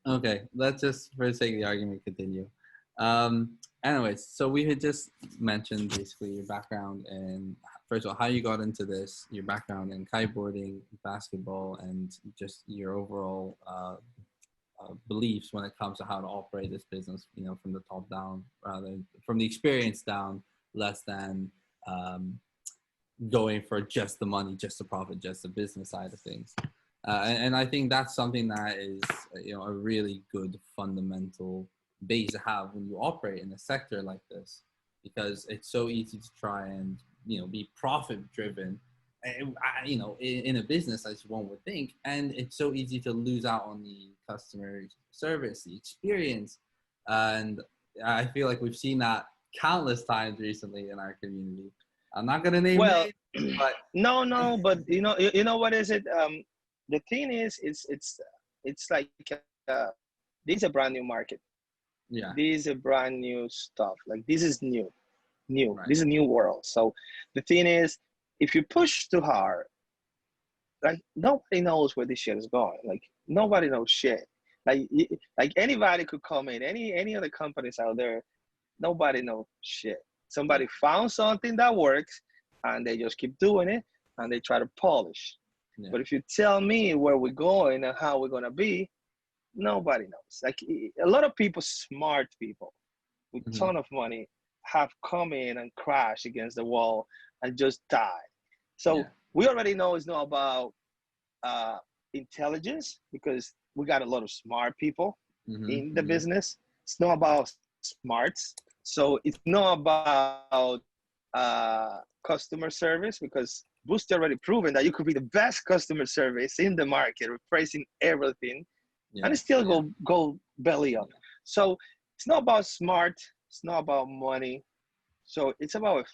Okay, let's just, for the sake of the argument, continue. Anyways, so we had just mentioned basically your background and, first of all, how you got into this, your background in kiteboarding, basketball, and just your overall beliefs when it comes to how to operate this business, from the top down, rather from the experience down, less than um, going for just the money, just the profit, just the business side of things. And I think that's something that is, a really good fundamental base to have when you operate in a sector like this, because it's so easy to try and, be profit driven, in a business, as one would think. And it's so easy to lose out on the customer service, the experience. And I feel like we've seen that countless times recently in our community. I'm not going to name Well, names, but no, but you know what is it? The thing is, it's like this is a brand new market. yeah, This is a brand new stuff. Like this is new. right. This is a new world. So the thing is, if you push too hard, like nobody knows where this shit is going. Like nobody knows shit. Like anybody could come in. Any other companies out there, nobody knows shit. Somebody found something that works, and they just keep doing it, and they try to polish. Yeah. But if you tell me where we're going and how we're gonna be, nobody knows. Like a lot of people, smart people with Mm-hmm. ton of money, have come in and crashed against the wall and just died. So Yeah. we already know it's not about intelligence, because we got a lot of smart people Mm-hmm. in the Mm-hmm. business. It's not about smarts. So it's not about customer service, because Booster already proven that you could be the best customer service in the market, replacing everything, Yeah. and it still Yeah. go belly up. Yeah. So it's not about smart. It's not about money. So it's about a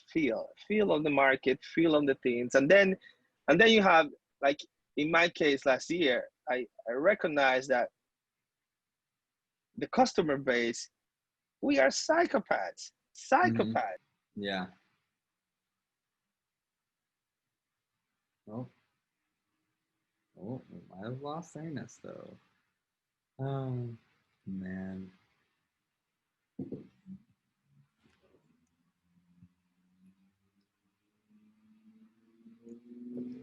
feel of the market, feel of the things, and then you have, like in my case last year, I recognize that the customer base, we are psychopaths. Mm-hmm. Psychopaths. Yeah. Oh, we might have lost Ernesto. Oh, man.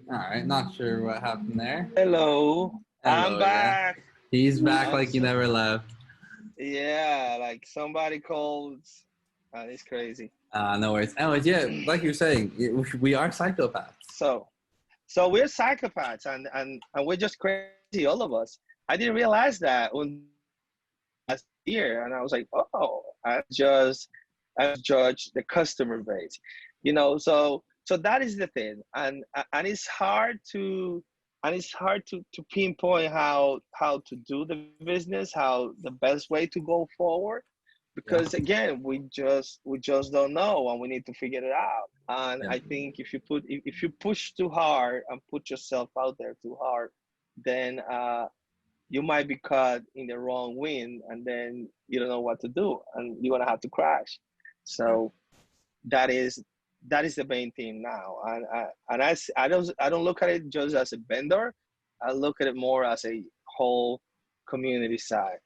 All right, not sure what happened there. Hello, I'm Hello, yeah. back. He's back I'm like he so, never left. yeah, like somebody called. It's crazy. No worries. Anyways, yeah, like you're saying, we are psychopaths. So, so we're psychopaths, and we're just crazy, all of us. I didn't realize that when last year, and I was like, oh, I judge the customer base, So that is the thing, and it's hard to to pinpoint how to do the business, how the best way to go forward, Yeah. because again, we just don't know, and we need to figure it out. And Yeah. I think if you push too hard and put yourself out there too hard, then you might be caught in the wrong wind, and then you don't know what to do, and you're gonna have to crash. Yeah. So that is that is the main thing now, and I don't look at it just as a vendor. I look at it more as a whole community side.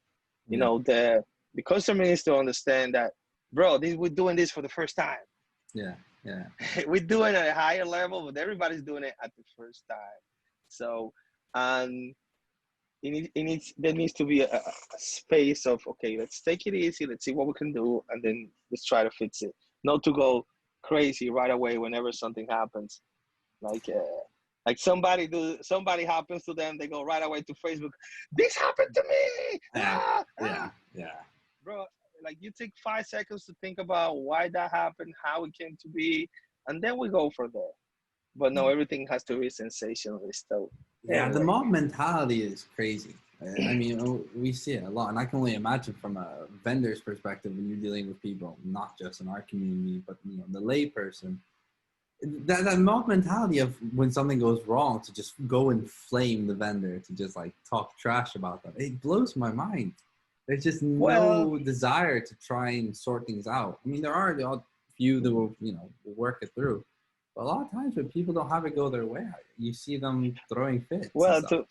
You Yeah. know, the customer needs to understand that, bro, we're doing this for the first time. Yeah. Yeah. We're doing it at a higher level, but everybody's doing it at the first time. So, um, there needs to be a space of, okay, let's take it easy, let's see what we can do, and then let's try to fix it. Not to go crazy right away whenever something happens. Like somebody happens to them, they go right away to Facebook. This happened to me. Yeah. Ah, Yeah. ah. Yeah. Bro, like you take 5 seconds to think about why that happened, how it came to be, and then we go from there. But no, everything has to be sensationalist. So Yeah, the anyway. mob mentality is crazy. I mean, we see it a lot, and I can only imagine from a vendor's perspective when you're dealing with people, not just in our community, but the lay person. That mob mentality of when something goes wrong to just go and flame the vendor, to just like talk trash about them. It blows my mind. There's just Well, no desire to try and sort things out. I mean, there are the odd few that will work it through. But a lot of times when people don't have it go their way, you see them throwing fits and well, such.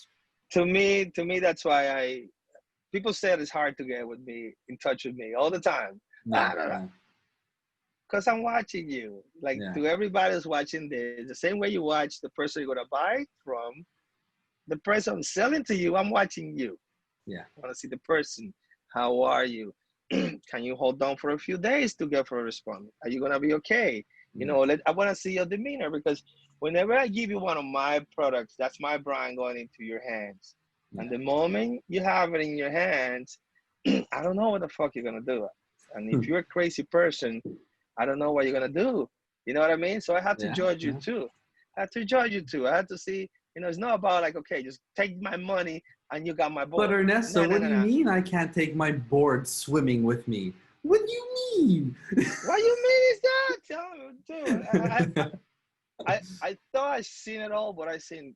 to me, that's why people said it's hard to get with me, in touch with me all the time. Yeah, I don't know, yeah, because I'm watching you. Like, yeah, to everybody who's watching this, the same way you watch the person you're gonna buy from, the person selling to you, I'm watching you. yeah. I want to see the person. How are you? Can you hold on for a few days to get for a response? Are you gonna be okay? You Yeah, know, I want to see your demeanor, because whenever I give you one of my products, that's my brand going into your hands. And yeah. the moment you have it in your hands, I don't know what the fuck you're gonna do. And if you're a crazy person, I don't know what you're gonna do. You know what I mean? So I had to Yeah, judge you yeah. too. I had to judge you too. I had to see, it's not about like, okay, just take my money and you got my But board. Ernesto, No, no, what no, do you no. mean I can't take my board swimming with me? What do you mean? What you mean is that? Dude, I thought I seen it all, but I seen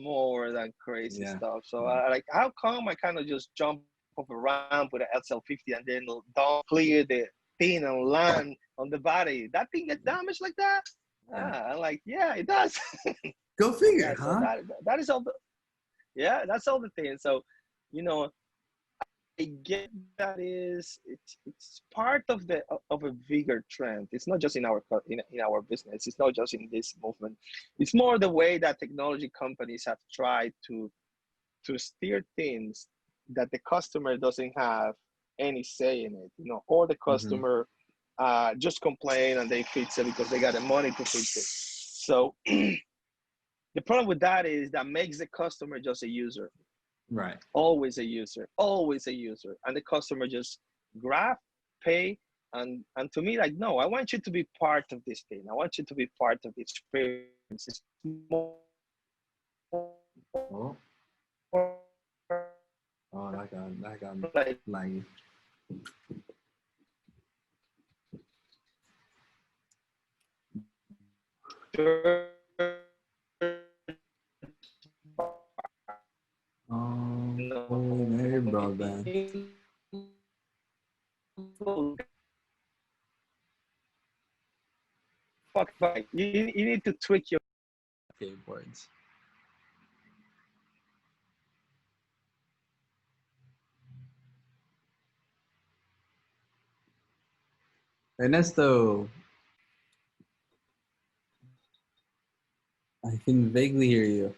more than crazy Yeah, stuff. So yeah, I like, how come I kind of just jump off a ramp with an XL50 and then don't clear the thing and land on the body? That thing get damaged like that? yeah. I'm like, yeah, it does. Go Yeah, figure, so huh? that is all the, yeah, that's all the thing. So, you know, I get that is, it's part of a bigger trend. It's not just in our in our business. It's not just in this movement. It's more the way that technology companies have tried to steer things that the customer doesn't have any say in it. Or the Hmm. customer just complain and they fix it because they got the money to fix it. So the problem with that is that makes the customer just a user. Right. Always a user, and the customer just grab, pay, and to me, like, no, I want you to be part of this thing. I want you to be part of the experience. It's more Oh, oh, that got like laggy. Oh, holy Mary, broadband. fuck, you need to tweak your. Skateboards. Ernesto, I can vaguely hear you.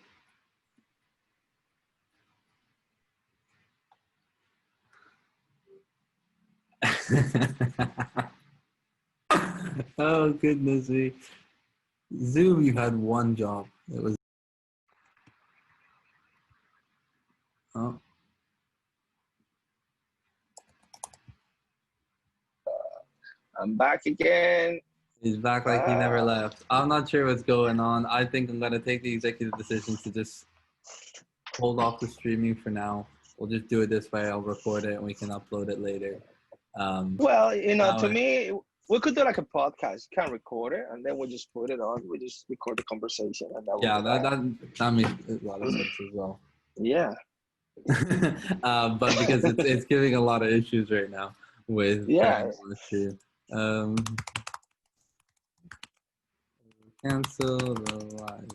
Oh goodness me. Zoom, you had one job. It was oh, I'm back again. he's back like he never Ah, left. I'm not sure what's going on. I think I'm gonna take the executive decision to just hold off the streaming for now. We'll just do it this way. I'll record it and we can upload it later. well, Now, to me, we could do like a podcast. You can record it, and then we just put it on. We just record the conversation, and that will yeah, be that. that makes a lot of sense as well. Yeah, But because it's giving a lot of issues right now with yeah. trying to stream. Um, cancel the live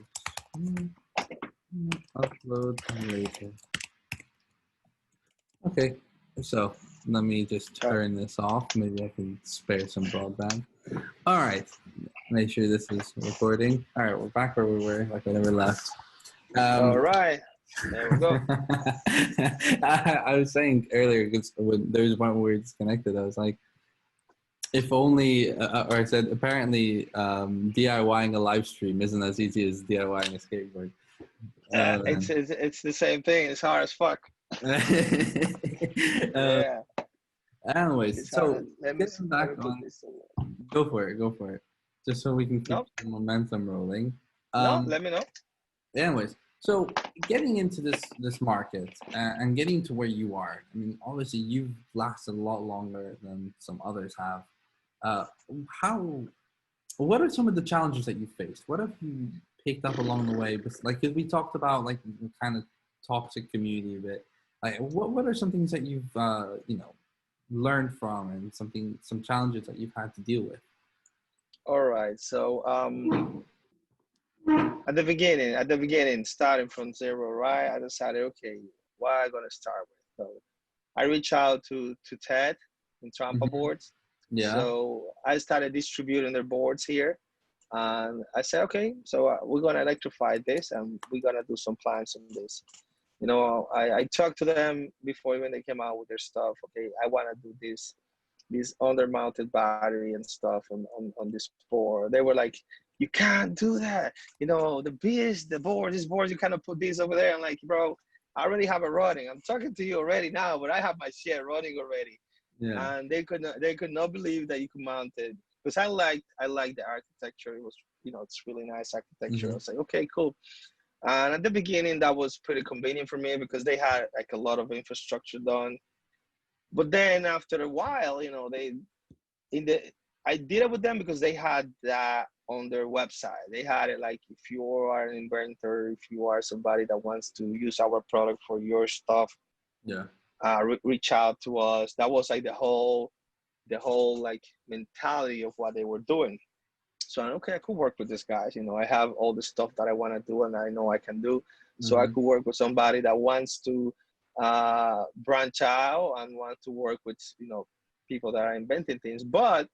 stream. Upload later. Okay, so let me just turn this off. Maybe I can spare some broadband. All right, make sure this is recording. All right, we're back where we were, like I never left. All right, there we go. I was saying earlier, because when there was one where we were disconnected, I was like, if only, or I said, apparently DIYing a live stream isn't as easy as DIYing a skateboard. It's the same thing. It's hard as fuck. uh, Yeah, anyways, it's hard. so Let me getting let back me put on, this in. go for it, just so we can keep No, the momentum rolling. no. Um, Let me know. anyways, so getting into this market and getting to where you are, I mean, obviously you've lasted a lot longer than some others have. Uh, how? What are some of the challenges that you faced? What have you picked up along the way? Like, because we talked about like the kind of toxic community a bit. Like, what are some things that you've learned from, and some challenges that you've had to deal with? All right. So at the beginning, starting from zero, right? I decided, okay, what am I gonna start with? So I reached out to Ted in Trampa Mhm. boards. Yeah. So I started distributing their boards here. And I said, okay, so we're going to electrify this and we're going to do some plans on this. You know, I talked to them before even they came out with their stuff. Okay, I want to do this under-mounted battery and stuff on this board. They were like, you can't do that. You know, this board, you kind of put this over there. I'm like, bro, I already have it running. I'm talking to you already now, but I have my shit running already. Yeah. And they could not believe that you could mount it because I like the architecture. It was, you know, it's really nice architecture. I Hmm. was like, okay, cool. And at the beginning, that was pretty convenient for me because they had like a lot of infrastructure done. But then after a while, you know, in the I did it with them because they had that on their website. They had it like if you are an inventor, if you are somebody that wants to use our product for your stuff, Yeah. reach out to us. That was like the whole like mentality of what they were doing. So okay, I could work with these guys. You know, I have all the stuff that I want to do and I know I can do. So I Hmm. could work with somebody that wants to branch out and want to work with, you know, people that are inventing things. But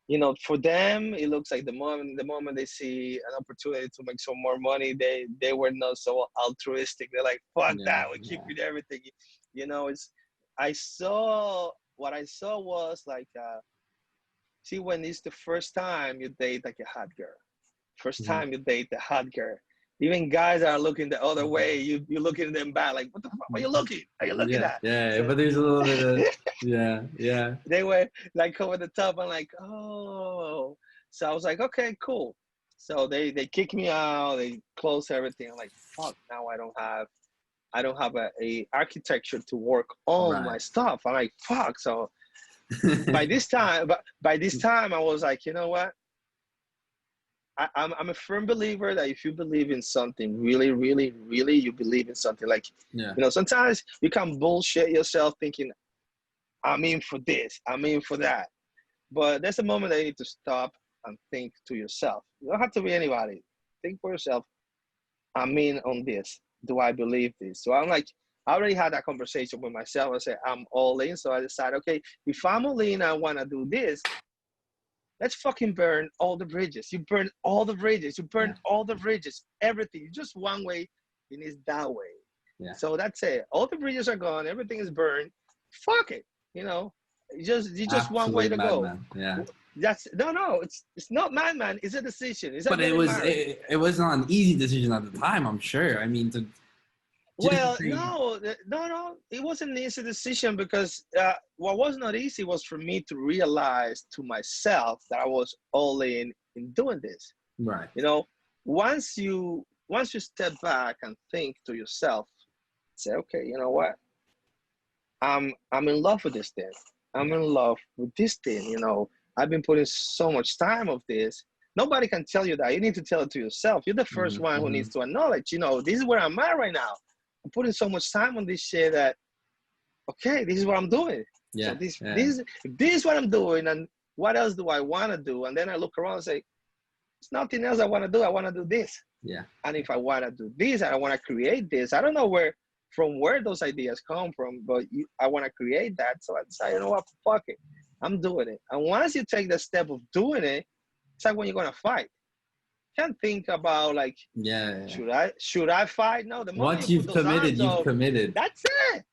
you know, for them, it looks like the moment they see an opportunity to make some more money, they were not so altruistic. They're like, fuck Yeah. that, we keep Yeah. it everything. You know, it's I saw what I saw was like see when it's the first time you date like a hot girl. First Hmm. time you date the hot girl. Even guys are looking the other way. You looking at them back like, what the fuck? Are you looking? Are you looking Yeah. at? Yeah. So But there's a little bit of yeah. Yeah. they were like over the top. I'm like, oh. So I was like, okay, cool. So they kick me out. They close everything. I'm like, fuck. Now I don't have a architecture to work on my Right. stuff. I'm like, fuck. So by this time, I was like, you know what? I'm a firm believer that if you believe in something really, really, really, you believe in something. Like, Yeah. you know, sometimes you can bullshit yourself thinking, I'm in for this, I'm in for that. But there's a moment that you need to stop and think to yourself. You don't have to be anybody. Think for yourself. I'm in on this. Do I believe this? So I'm like, I already had that conversation with myself. I said, I'm all in. So I decided, okay, if I'm all in, I want to do this. Let's fucking burn all the bridges. You burn all the bridges. You burn Yeah. all the bridges. Everything. Just one way, and it's that way. Yeah. So that's it. All the bridges are gone. Everything is burned. Fuck it. You know, it's just one way Absolute to go. madman. Yeah. That's no. It's not madman. It's a decision. It's like But getting married. it was not an easy decision at the time. I'm sure. I mean, to just to Well, say no. It wasn't an easy decision because what was not easy was for me to realize to myself that I was all in doing this. right. You know, once you step back and think to yourself, say, okay, you know what? I'm in love with this thing. I'm Yeah. in love with this thing. You know, I've been putting so much time of this. Nobody can tell you that. You need to tell it to yourself. You're the first Hmm. one who Hmm. needs to acknowledge, you know, this is where I'm at right now. I'm putting so much time on this shit that okay, this is what I'm doing. So Yeah. Yeah. this is what I'm doing, and what else do I want to do? And then I look around and say, there's nothing else I want to do. I want to do this. Yeah. And if I want to do this, I want to create this. I don't know where those ideas come from, but I want to create that. So I decided, you know what, fuck it, I'm doing it. And once you take the step of doing it, it's like when you're gonna fight. You can't think about like, Yeah. Yeah. should I fight? No, the moment you Once put you've those committed, arms you've up, committed. that's it.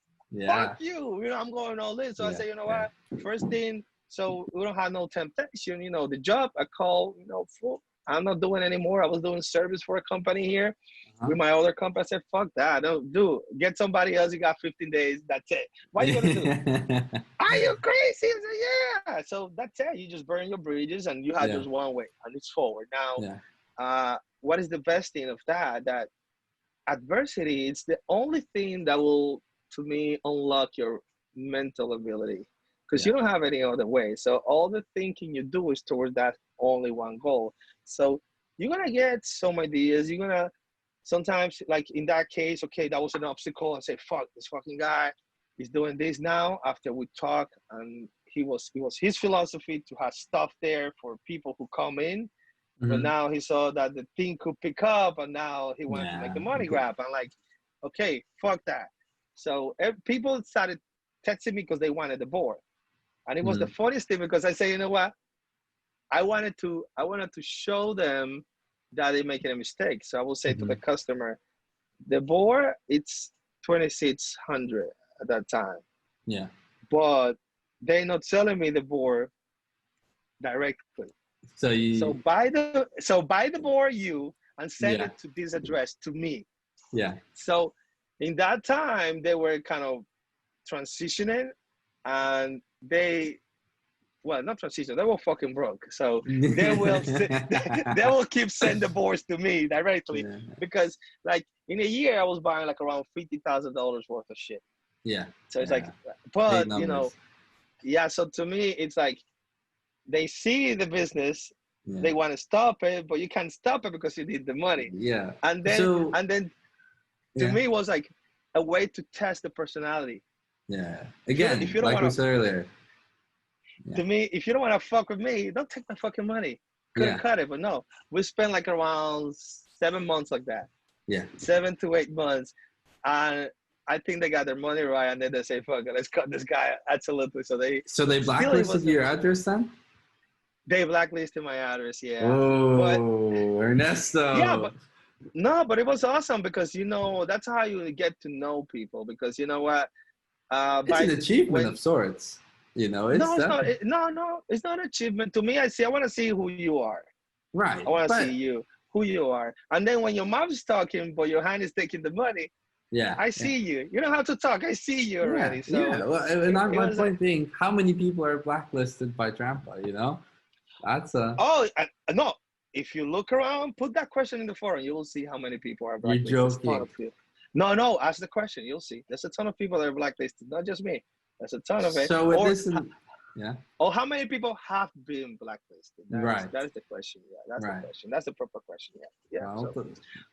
Fuck Yeah. you. You know, I'm going all in. So I Yeah. say, you know Yeah. what? First thing, so we don't have no temptation. You know, the job I call, you know, full. I'm not doing anymore. I was doing service for a company here Uh-huh. with my other company. I said, fuck that. Don't do. Get somebody else. You got 15 days. That's it. What are you gonna do? Are you crazy? I said, yeah. So that's it. You just burn your bridges and you have Yeah. just one way and it's forward. Now, Yeah. what is the best thing of that? That adversity, it's the only thing that will, to me, unlock your mental ability because Yeah. you don't have any other way. So all the thinking you do is towards that only one goal. So you're gonna get some ideas. You're gonna sometimes, like in that case, okay, that was an obstacle, and say, fuck, this fucking guy is doing this now. After we talk, and it was his philosophy to have stuff there for people who come in, but Hmm. now he saw that the thing could pick up, and now he wanted to make Yeah. the money grab. I'm like, okay, fuck that. So people started. texting me because they wanted the board. And it was the Mm. funniest thing because I say, you know what? I wanted to show them that they're making a mistake. So I will say to the Mhm. customer, the board, it's 2,600 at that time. Yeah. But they're not selling me the board directly. So So you, buy the board you and send yeah, it to this address to me. yeah. So in that time they were kind of transitioning, and they, well, not transition, they were fucking broke. So they will they will keep sending the boards to me directly, Yeah. because like in a year I was buying like around $50,000 worth of shit. Yeah. So it's like, Yeah. Big but you know, numbers. yeah. So to me, it's like they see the business, Yeah. they want to stop it, but you can't stop it because you need the money. Yeah. And then So to yeah. me it was like a way to test the personality. Yeah. If Again, you don't like we want said earlier. to, Yeah. me, if you don't want to fuck with me, don't take my fucking money. Could have Yeah. cut it, but no. We spent like around 7 months like that, Yeah. 7 to 8 months, and I think they got their money right, and then they say, "Fuck it, let's cut this guy." Absolutely. So they So they still, it blacklisted wasn't. your address then? They blacklisted my address, yeah. But Oh, yeah, Ernesto. but no, but it was awesome because you know that's how you get to know people. Because you know what, It's an by achievement when of sorts. You know, it's no, it's not. definitely No, it's not an achievement to me. I want to see who you are. right. I want to see But you, who you are. And then when your mom's talking, but your hand is taking the money, yeah, I yeah. see you. You don't have to talk. I see you Yeah, already. So yeah. Well, and it my was like, point being, how many people are blacklisted by Trampa? You know, that's a oh, no. If you look around, put that question in the forum, you will see how many people are you're blacklisted. There's a ton joking. of people. No, ask the question. You'll see. There's a ton of people that are blacklisted, not just me. There's a ton of it. So with this, yeah, Or how many people have been blacklisted? right, That is the question. Yeah, that's the right. question. That's the proper question. Yeah, yeah. Well, So,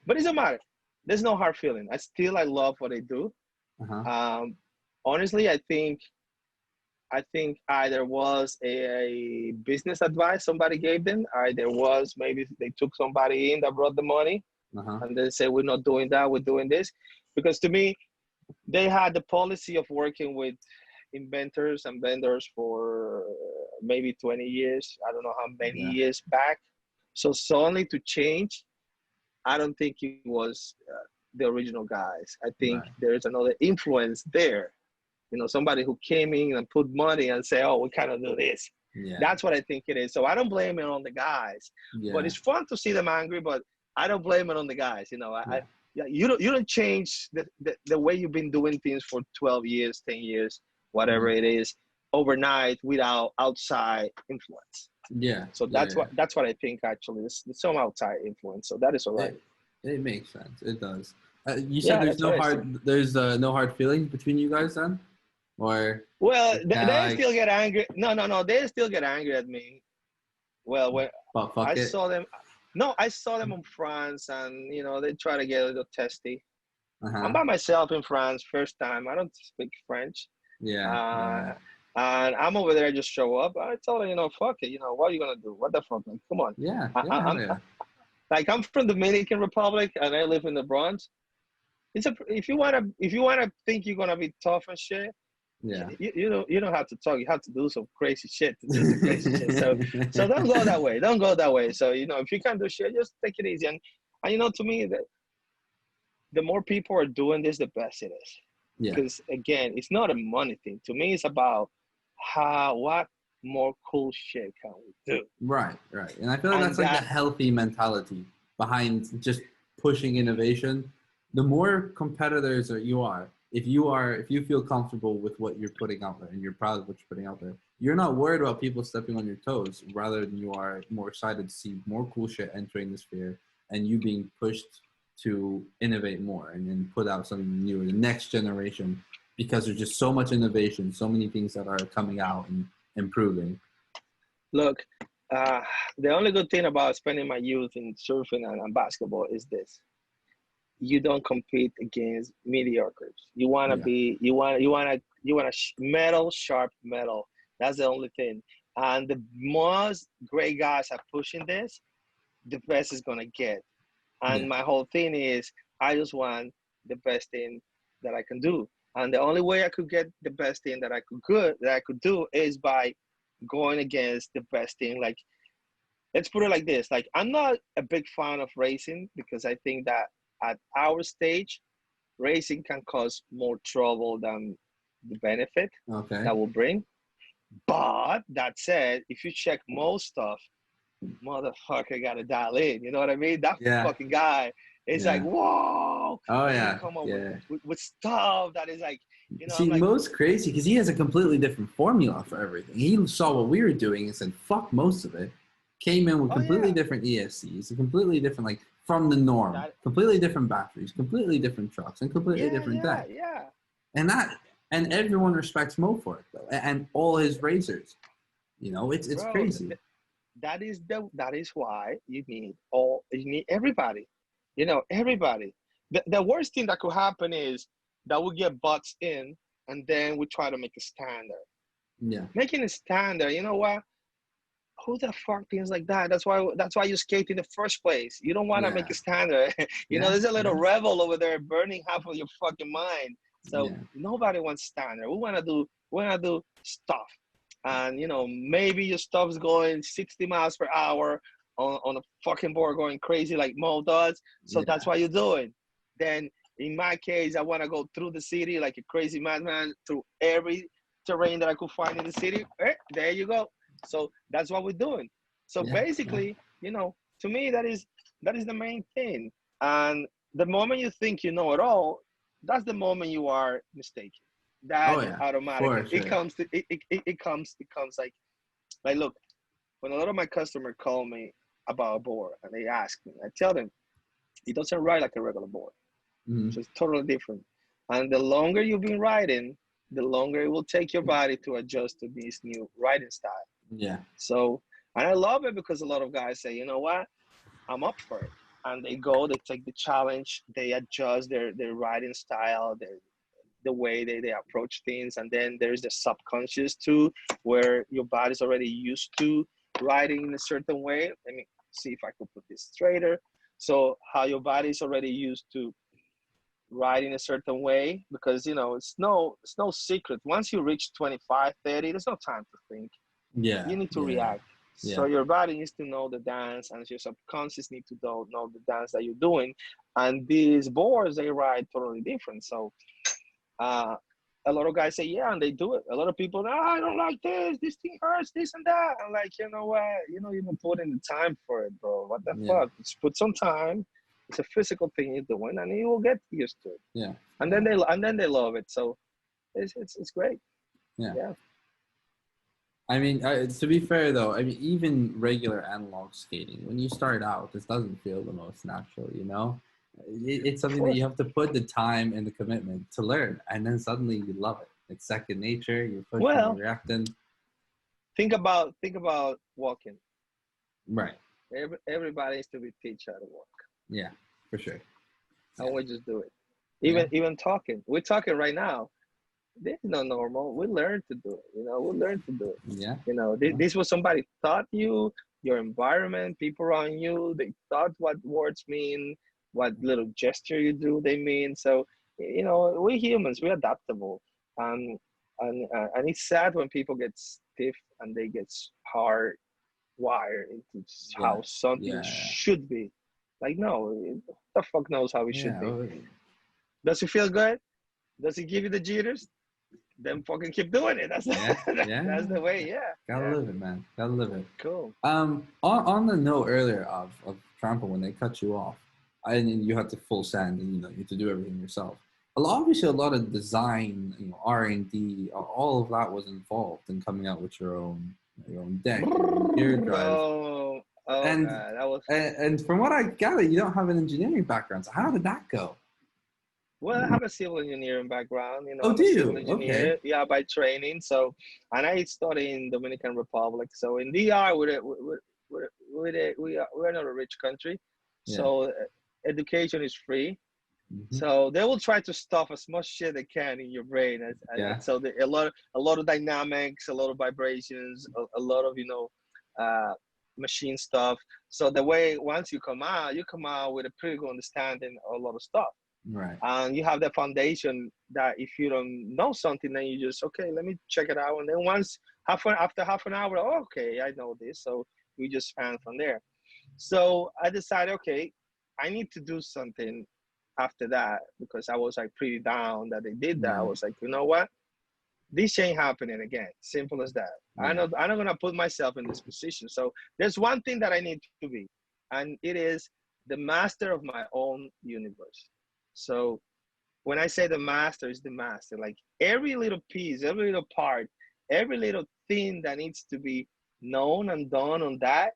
but it doesn't matter. There's no hard feeling. I love what they do. uh-huh. Honestly, I think either was a business advice somebody gave them, or there was maybe they took somebody in that brought the money, Uh-huh. and they say we're not doing that, we're doing this. Because to me, they had the policy of working with inventors and vendors for maybe 20 years. I don't know how many Yeah. years back. So suddenly to change, I don't think it was the original guys. I think Right. there's another influence there. You know, somebody who came in and put money and say, "Oh, we kind of do this." Yeah. That's what I think it is. So I don't blame it on the guys. But Yeah. it's fun to see them angry. But I don't blame it on the guys. You know, Yeah. yeah, you don't change the way you've been doing things for 12 years, 10 years, whatever Mhm. it is, overnight without outside influence. Yeah. So Yeah. Yeah. that's what I think actually. There's some outside influence. So that is all right. It makes sense. It does. You said Yeah, that's what I think. there's no hard feelings between you guys then, or Well, it's kind of they like, still get angry. No, they still get angry at me. Well, when but I fuck it. saw them, no, I saw them in France, and you know they try to get a little testy. Uh I'm huh. by myself in France, first time. I don't speak French, Yeah. Yeah. and I'm over there. Just show up. I told her, you know, fuck it. You know, what are you gonna do? What the fuck? Like, come on. Yeah. Yeah. Hell I'm yeah. like I'm from Dominican Republic, and I live in the Bronx. If you wanna think you're gonna be tough and shit, Yeah. you don't have to talk. You have to do some crazy shit to do some crazy shit. So don't go that way. Don't go that way. So you know, if you can't do shit, just take it easy. And you know, to me, the more people are doing this, the best it is. Yeah. Because again, it's not a money thing. To me, it's about what more cool shit can we do? Right. Right. And I feel like And that's like the that, healthy mentality behind just pushing innovation. The more competitors that you are, if you feel comfortable with what you're putting out there and you're proud of what you're putting out there, you're not worried about people stepping on your toes. Rather than you are more excited to see more cool shit entering the sphere and you being pushed to innovate more and then put out something new, the next generation, because there's just so much innovation, so many things that are coming out and improving. look, uh, the only good thing about spending my youth in surfing and basketball is this: you don't compete against mediocres. You want to Yeah. be, you want to metal, sharp metal. That's the only thing. And the most great guys are pushing this, the best is gonna get. Yeah. And my whole thing is, I just want the best thing that I can do. And the only way I could get the best thing that I could do is by going against the best thing. Like, let's put it like this. Like, I'm not a big fan of racing because I think that at our stage, racing can cause more trouble than the benefit Okay. that will bring. But that said, if you check most stuff, motherfucker got to dial in. You know what I mean? That Yeah. fucking guy is like, Yeah. whoa. Oh And he yeah. come up Yeah. with stuff that is like, I'm See, like, most crazy because he has a completely different formula for everything. He saw what we were doing and said, "Fuck most of it." Came in with oh completely yeah, different ESCs, a completely different, like from the norm, that, completely different batteries, completely different trucks, and completely yeah, different yeah, deck. yeah. And everyone respects Mo for it though, and all his racers. It's Bro, crazy. that is why you need everybody. Everybody. The worst thing that could happen is that we get butts in and then we try to make a standard. Yeah. Making a standard, you know what? Who the fuck thinks like that? That's why you skate in the first place. You don't want to make Yeah. a standard. Yeah. There's a little Yeah. rebel over there burning half of your fucking mind. So Yeah. nobody wants standard. We wanna do stuff. And maybe your stuff's going 60 miles per hour on a fucking board going crazy like Mo does. So that's Yeah. what you're doing. Then in my case, I want to go through the city like a crazy madman through every terrain that I could find in the city. There you go. So that's what we're doing. So Yeah. Yeah. basically, to me, that is the main thing. And the moment you think you know it all, that's the moment you are mistaken. Oh That yeah. automatic. For It sure. comes to it comes like look, when a lot of my customers call me about a board and they ask me, I tell them it doesn't ride like a regular board. Hmm. So it's totally different. And the longer you've been riding, the longer it will take your body to adjust to this new riding style. Yeah. So, and I love it because a lot of guys say, you know what, I'm up for it. And they take the challenge, they adjust their riding style, the way they approach things. And then there's the subconscious too, where your body's already used to riding in a certain way. Let me see if I could put this straighter. So how your body's already used to ride in a certain way, because it's no secret. Once you reach 25, 30, there's no time to think. Yeah. You need to Yeah. react. So Yeah. your body needs to know the dance, and your subconscious need to know the dance that you're doing. And these boards, they ride totally different. So uh, a lot of guys say, yeah, and they do it. A lot of people, I don't like this. This thing hurts, this and that. I'm like, you know what? You know, you've been putting the time for it, bro. What the Yeah. fuck? Just put some time. It's a physical thing you're doing, and you will get used to it. Yeah. And Yeah. then they love it. So it's great. Yeah. Yeah. I mean, to be fair though, I mean, even regular analog skating, when you start out, this doesn't feel the most natural, you know? It's Of something that course. you have to put the time and the commitment to learn, and then suddenly you love it. It's second nature, you're pushing, you're Well, reacting. think about walking. Right. Everybody needs to be teach how to walk, Yeah, for sure. and Yeah. we just do it. Yeah. Even talking, we're talking right now. This is not normal. We learn to do it. We learn to do it. Yeah. This was somebody taught you, your environment, people around you. They thought what words mean, what little gesture you do they mean. So we humans, we're adaptable, and and it's sad when people get stiff and they get hard wired into Yeah. how something Yeah. should be. Like, no, the fuck knows how it should Yeah. be. Oh, Does it feel good? Does it give you the jitters? Then fucking keep doing it. That's yeah. that's Yeah. the way. Yeah, Gotta yeah. live it, man. Gotta live it. Cool. On the note earlier of trample when they cut you off, and you had to full sand, and you had to do everything yourself. Obviously, a lot of design, R&D, all of that was involved in coming out with your own deck, your own gear drive, Oh and god, that was. and from what I gather, you don't have an engineering background. So how did that go? Well, I have a civil engineering background. Oh, I'm do a civil you? Okay. engineer, yeah, by training. So, and I study in Dominican Republic. So in DR, we're not a rich country, Yeah. so education is free. Hmm. So they will try to stuff as much shit they can in your brain, Yeah. so a lot of dynamics, a lot of vibrations, a lot of uh, machine stuff. So the way once you come out with a pretty good understanding of a lot of stuff. Right. And you have the foundation that if you don't know something, then you just, okay, let me check it out. And then after half an hour, oh, okay, I know this. So we just expand from there. So I decided, okay, I need to do something after that, because I was like pretty down that they did that. I Yeah. was like, you know what? This ain't happening again. Simple as that. Yeah. I'm not gonna put myself in this position. So there's one thing that I need to be, and it is the master of my own universe. So when I say the master, is the master. Like every little piece, every little part, every little thing that needs to be known and done on that,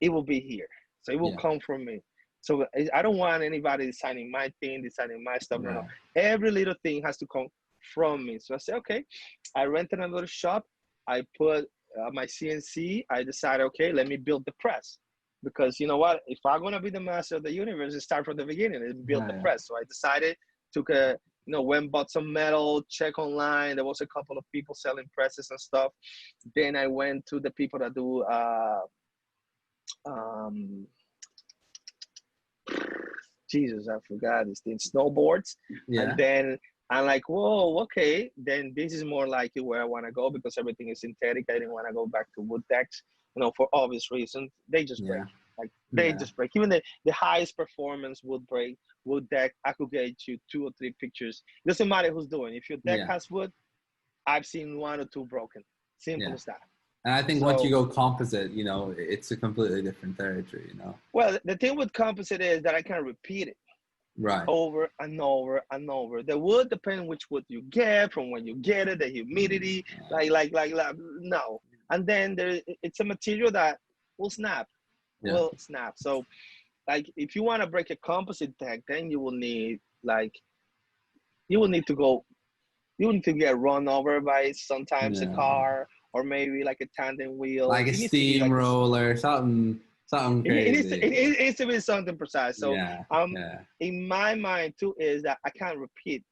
it will be here. So it will Yeah. come from me. So I don't want anybody designing my thing, designing my stuff. No, no. Right. Every little thing has to come from me. So I say, okay, I rented a little shop. I put my CNC. I decided, okay, let me build the press. Because you know what? If I'm going to be the master of the universe, it start from the beginning and build the Yeah. press. So I decided, took a, went bought some metal, check online. There was a couple of people selling presses and stuff. Then I went to the people that do um, Jesus, I forgot this thing, snowboards. And Yeah. then I'm like, whoa, okay. Then this is more likely where I want to go, because everything is synthetic. I didn't want to go back to wood decks, for obvious reasons. They just break. Yeah. Like they Yeah. just break. Even the highest performance wood deck, I could get you 2 or 3 pictures. Doesn't matter who's doing. If your deck Yeah. has wood, I've seen 1 or 2 broken. Simple Yeah. as that. And I think once you So, go composite, it's a completely different territory. well, the thing with composite is that I can repeat it Right. over and over and over. The wood depends which wood you get, from when you get it, the humidity, no. And then it's a material that will snap, Yeah. So, like, if you want to break a composite deck, then you will need you will need to go, you will need to get run over by sometimes a Yeah. car, or maybe like a tandem wheel. Like a It needs to be like this. steamroller, something crazy. It needs to be something precise. So, Yeah. Yeah. in my mind too, is that I can't repeat.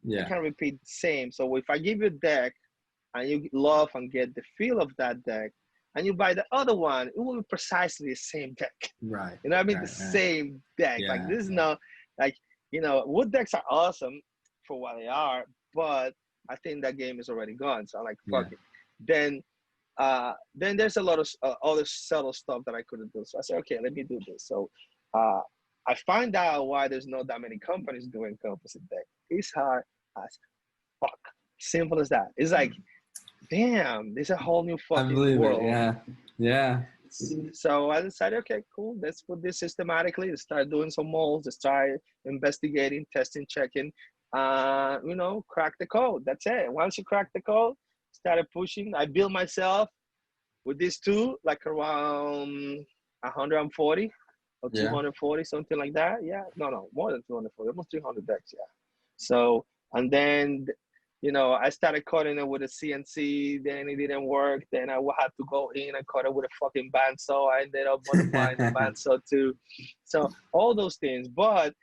I Yeah. can't repeat the same. So if I give you a deck and you love and get the feel of that deck, and you buy the other one, it will be precisely the same deck. Right. You know what I mean? The Right. Right. same deck. Like, Yeah. this is Yeah. not like, wood decks are awesome for what they are, but I think that game is already gone. So I'm like, fuck Yeah. it. Then there's a lot of other subtle stuff that I couldn't do. So I said, okay, let me do this. So uh, I find out why there's not that many companies doing composite deck. It's hard as fuck. Simple as that. It's like, damn, there's a whole new I fucking believe it. world. Yeah. Yeah. So I decided, okay, cool. Let's put this systematically. Let's start doing some molds. Let's try investigating, testing, checking. Crack the code. That's it. Once you crack the code, started pushing. I built myself with these two, like around 140 or Yeah. 240, something like that. Yeah, no, more than 240, almost 300 decks. Yeah. So, and then, I started cutting it with a CNC. Then it didn't work. Then I had to go in and cut it with a fucking bandsaw. I ended up modifying the bandsaw too. So all those things. But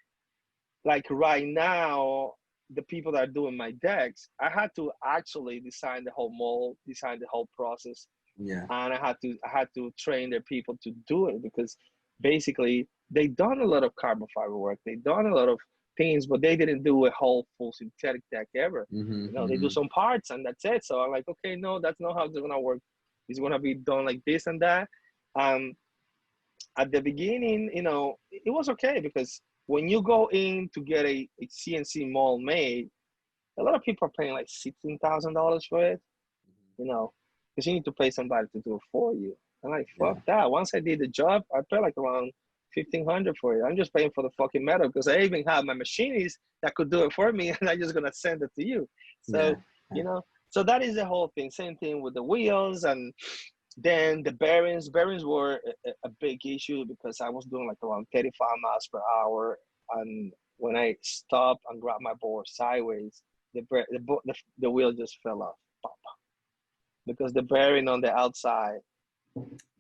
like right now, the people that are doing my decks, I had to actually design the whole mold, design the whole process, Yeah. and I had to train their people to do it, because basically they done a lot of carbon fiber work, they done a lot of things, but they didn't do a whole full synthetic deck ever. Mm-hmm, They do mm-hmm. some parts and that's it. So I'm like, okay, no, that's not how it's gonna work. It's gonna be done like this and that. Um, at the beginning, it was okay, because when you go in to get a CNC mold made, a lot of people are paying like $16,000 for it, because you need to pay somebody to do it for you. I'm like, Yeah. fuck that. Once I did the job, I paid like around 1,500 for it. I'm just paying for the fucking metal, because I even have my machinist that could do it for me, and I'm just gonna send it to you. Yeah. So, so that is the whole thing. Same thing with the wheels, and then the bearings. Bearings were a big issue, because I was doing like around 35 miles per hour, and when I stopped and grabbed my board sideways, the wheel just fell off. Pop. Because the bearing on the outside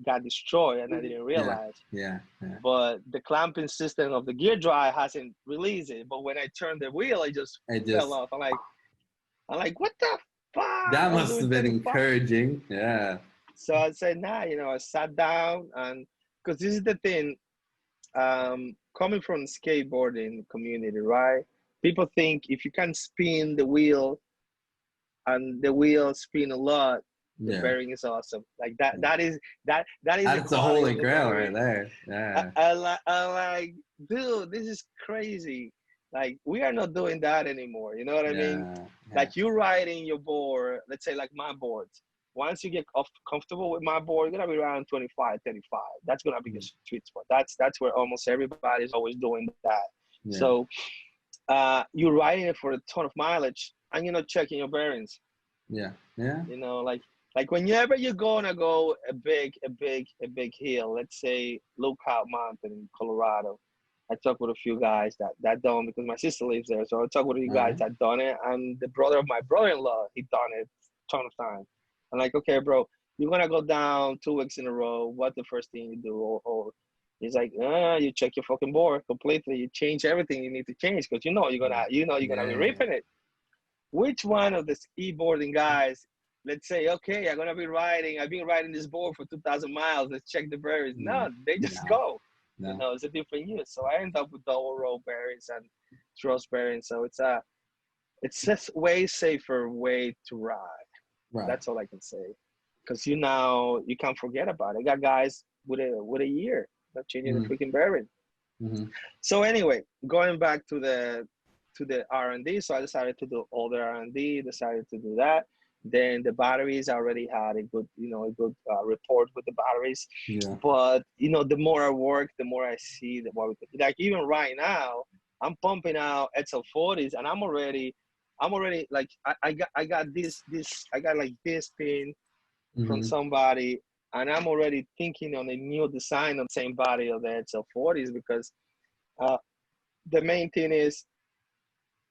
got destroyed and I didn't Yeah. realize. Yeah. Yeah. But the clamping system of the gear drive hasn't released it. But when I turned the wheel, it just fell off. I'm like, what the fuck? That I was must doing have been 35. encouraging. Yeah. So I said, nah, I sat down, and because this is the thing. coming from skateboarding community, right? People think if you can spin the wheel and the wheel spin a lot, the Yeah. bearing is awesome. Like that. That is the That's the quality holy of the grail right bearing. there. Yeah. I like, dude, this is crazy. Like, we are not doing that anymore. You know what I mean? Yeah. Yeah. Like, you riding your board, let's say like my board. Once you get comfortable with my board, you're gonna be around 25, 35. That's gonna be your Mm. sweet spot. That's where almost everybody's always doing that. Yeah. So you're riding it for a ton of mileage and you're not checking your bearings. Yeah. Yeah. You know, like whenever you're gonna go a big hill, let's say Lookout Mountain in Colorado. I talked with a few guys that done, because my sister lives there. So I talked with a few All guys right. that done it, and the brother of my brother-in-law, he done it a ton of time. I'm like, okay, bro, you're gonna go down 2 weeks in a row. What the first thing you do? Or he's like, you check your fucking board completely. You change everything you need to change, because you're gonna be Yeah. ripping it. Which one of the skateboarding guys, let's say, okay, I've been riding this board for 2,000 miles, let's check the bearings. Mm. No, they just No. go. No. It's a different use. So I end up with double row bearings and truss bearings. So it's just way safer way to ride. Right. That's all I can say. Because you can't forget about it. I got guys with a year not changing the Mm-hmm. freaking bearing. Mm-hmm. So anyway, going back to the R&D, so I decided to do all the R&D, decided to do that. Then the batteries, I already had a good report with the batteries. Yeah. But the more I work, the more I see the more like, even right now, I'm pumping out XL40s, and I'm already like, I got like this pin from Mm-hmm. somebody, and I'm already thinking on a new design on the same body of the XL40s, because uh, the main thing is,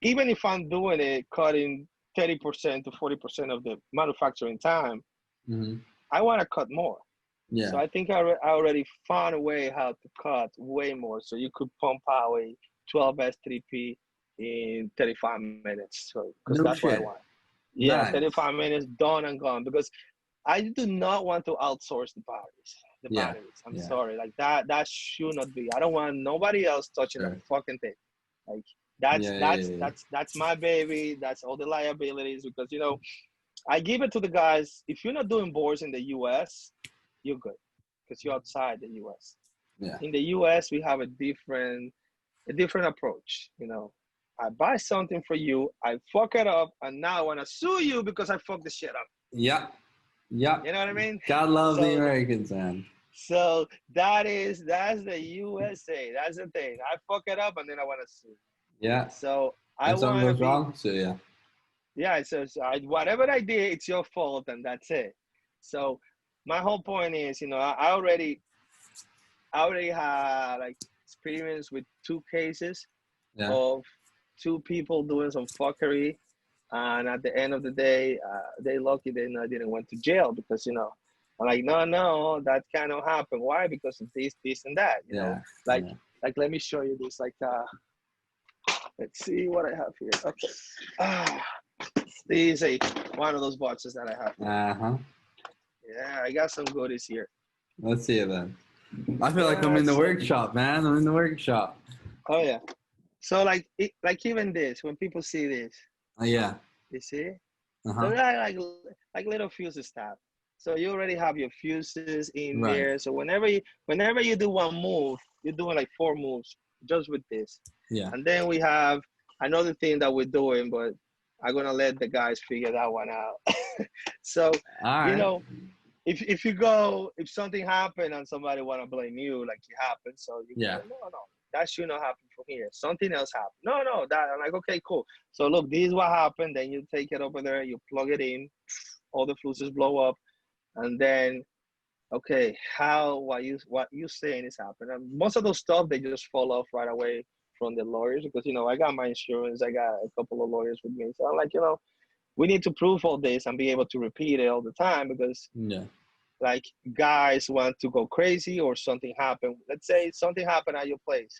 even if I'm doing it, cutting 30% to 40% of the manufacturing time, Mm-hmm. I want to cut more. So Yeah. I think I already found a way how to cut way more. So you could pump out a 12S3P in 35 minutes. So, because No that's what I shit. want. Yeah, Nice. 35 minutes, done and gone. Because I do not want to outsource the batteries. The Yeah. batteries. I'm Yeah. sorry. Like that should not be. I don't want nobody else touching that Sure. fucking thing. Like, that's Yeah. Yeah. that's Yeah. that's that's my baby. That's all the liabilities, because I give it to the guys. If you're not doing boards in the US, you're good, because you're outside the US. Yeah. In the US, we have a different approach. I buy something for you, I fuck it up, and now I want to sue you because I fucked the shit up. Yeah. Yeah. You know what I mean? God love the So Americans, man. so that's the USA. That's the thing. I fuck it up, and then I want to sue. Yeah. So I If something want to goes be, wrong, so yeah. yeah. So whatever I did, it's your fault, and that's it. So my whole point is, I already had like experience with two cases Yeah. of two people doing some fuckery, and at the end of the day, they lucky they didn't went to jail, because I'm like, no, that cannot happen. Why? Because of this, and that. Yeah. Like Yeah. like let me show you this. Like, let's see what I have here. Okay, this is one of those boxes that I have here. Uh-huh. Yeah, I got some goodies here. Let's see it then. I feel like I'm in the So, workshop, man. I'm in the workshop. oh yeah. So like even this, when people see this, Yeah. you see, Uh-huh. they're like little fuses tab. So you already have your fuses in Right. there. So whenever you do one move, you're doing like 4 moves just with this. Yeah. And then we have another thing that we're doing, but I'm gonna let the guys figure that one out. So, All you right. know, if something happened and somebody wanna blame you, like it happened, so you Yeah. go, no, that should not happen from here. Something else happened. No, that. I'm like, okay, cool. So look, this is what happened. Then you take it over there, you plug it in, all the fuses blow up, and then, okay, what you saying is happening. And most of those stuff, they just fall off right away from the lawyers, because I got my insurance, I got a couple of lawyers with me. So I'm like, we need to prove all this and be able to repeat it all the time, because Yeah. like, guys want to go crazy or something happened. Let's say something happened at your place,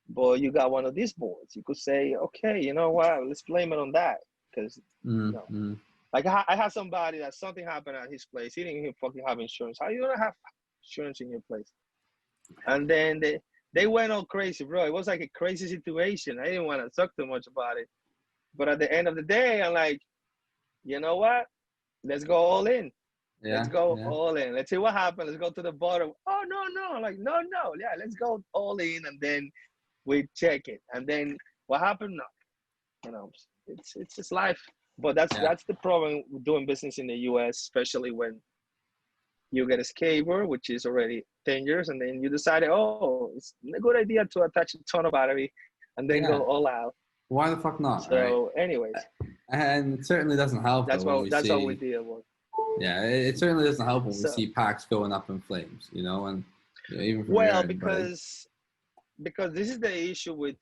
but you got one of these boards. You could say, okay, you know what? Let's blame it on that, because Mm-hmm. like, I had somebody that something happened at his place. He didn't even fucking have insurance. How you gonna have insurance in your place? And then they went all crazy, bro. It was like a crazy situation. I didn't want to talk too much about it. But at the end of the day, I'm like, you know what? Let's go all in. Let's Yeah, go yeah, all in. Let's see what happens. Let's go to the bottom. Oh no, no, I'm like no, no, yeah. Let's go all in, and then we check it. And then what happened? No, you know, it's just life. But yeah, that's the problem with doing business in the U.S., especially when you get a skateboard, which is already 10 years, and then you decided, oh, it's a good idea to attach a ton of battery and then go yeah. all out. Why the fuck not, right? So, anyways, And it certainly doesn't help though when we that's what we see. deal with. Yeah, it certainly doesn't help when we So, see packs going up in flames, you know, and even from your well, end, but because this is the issue with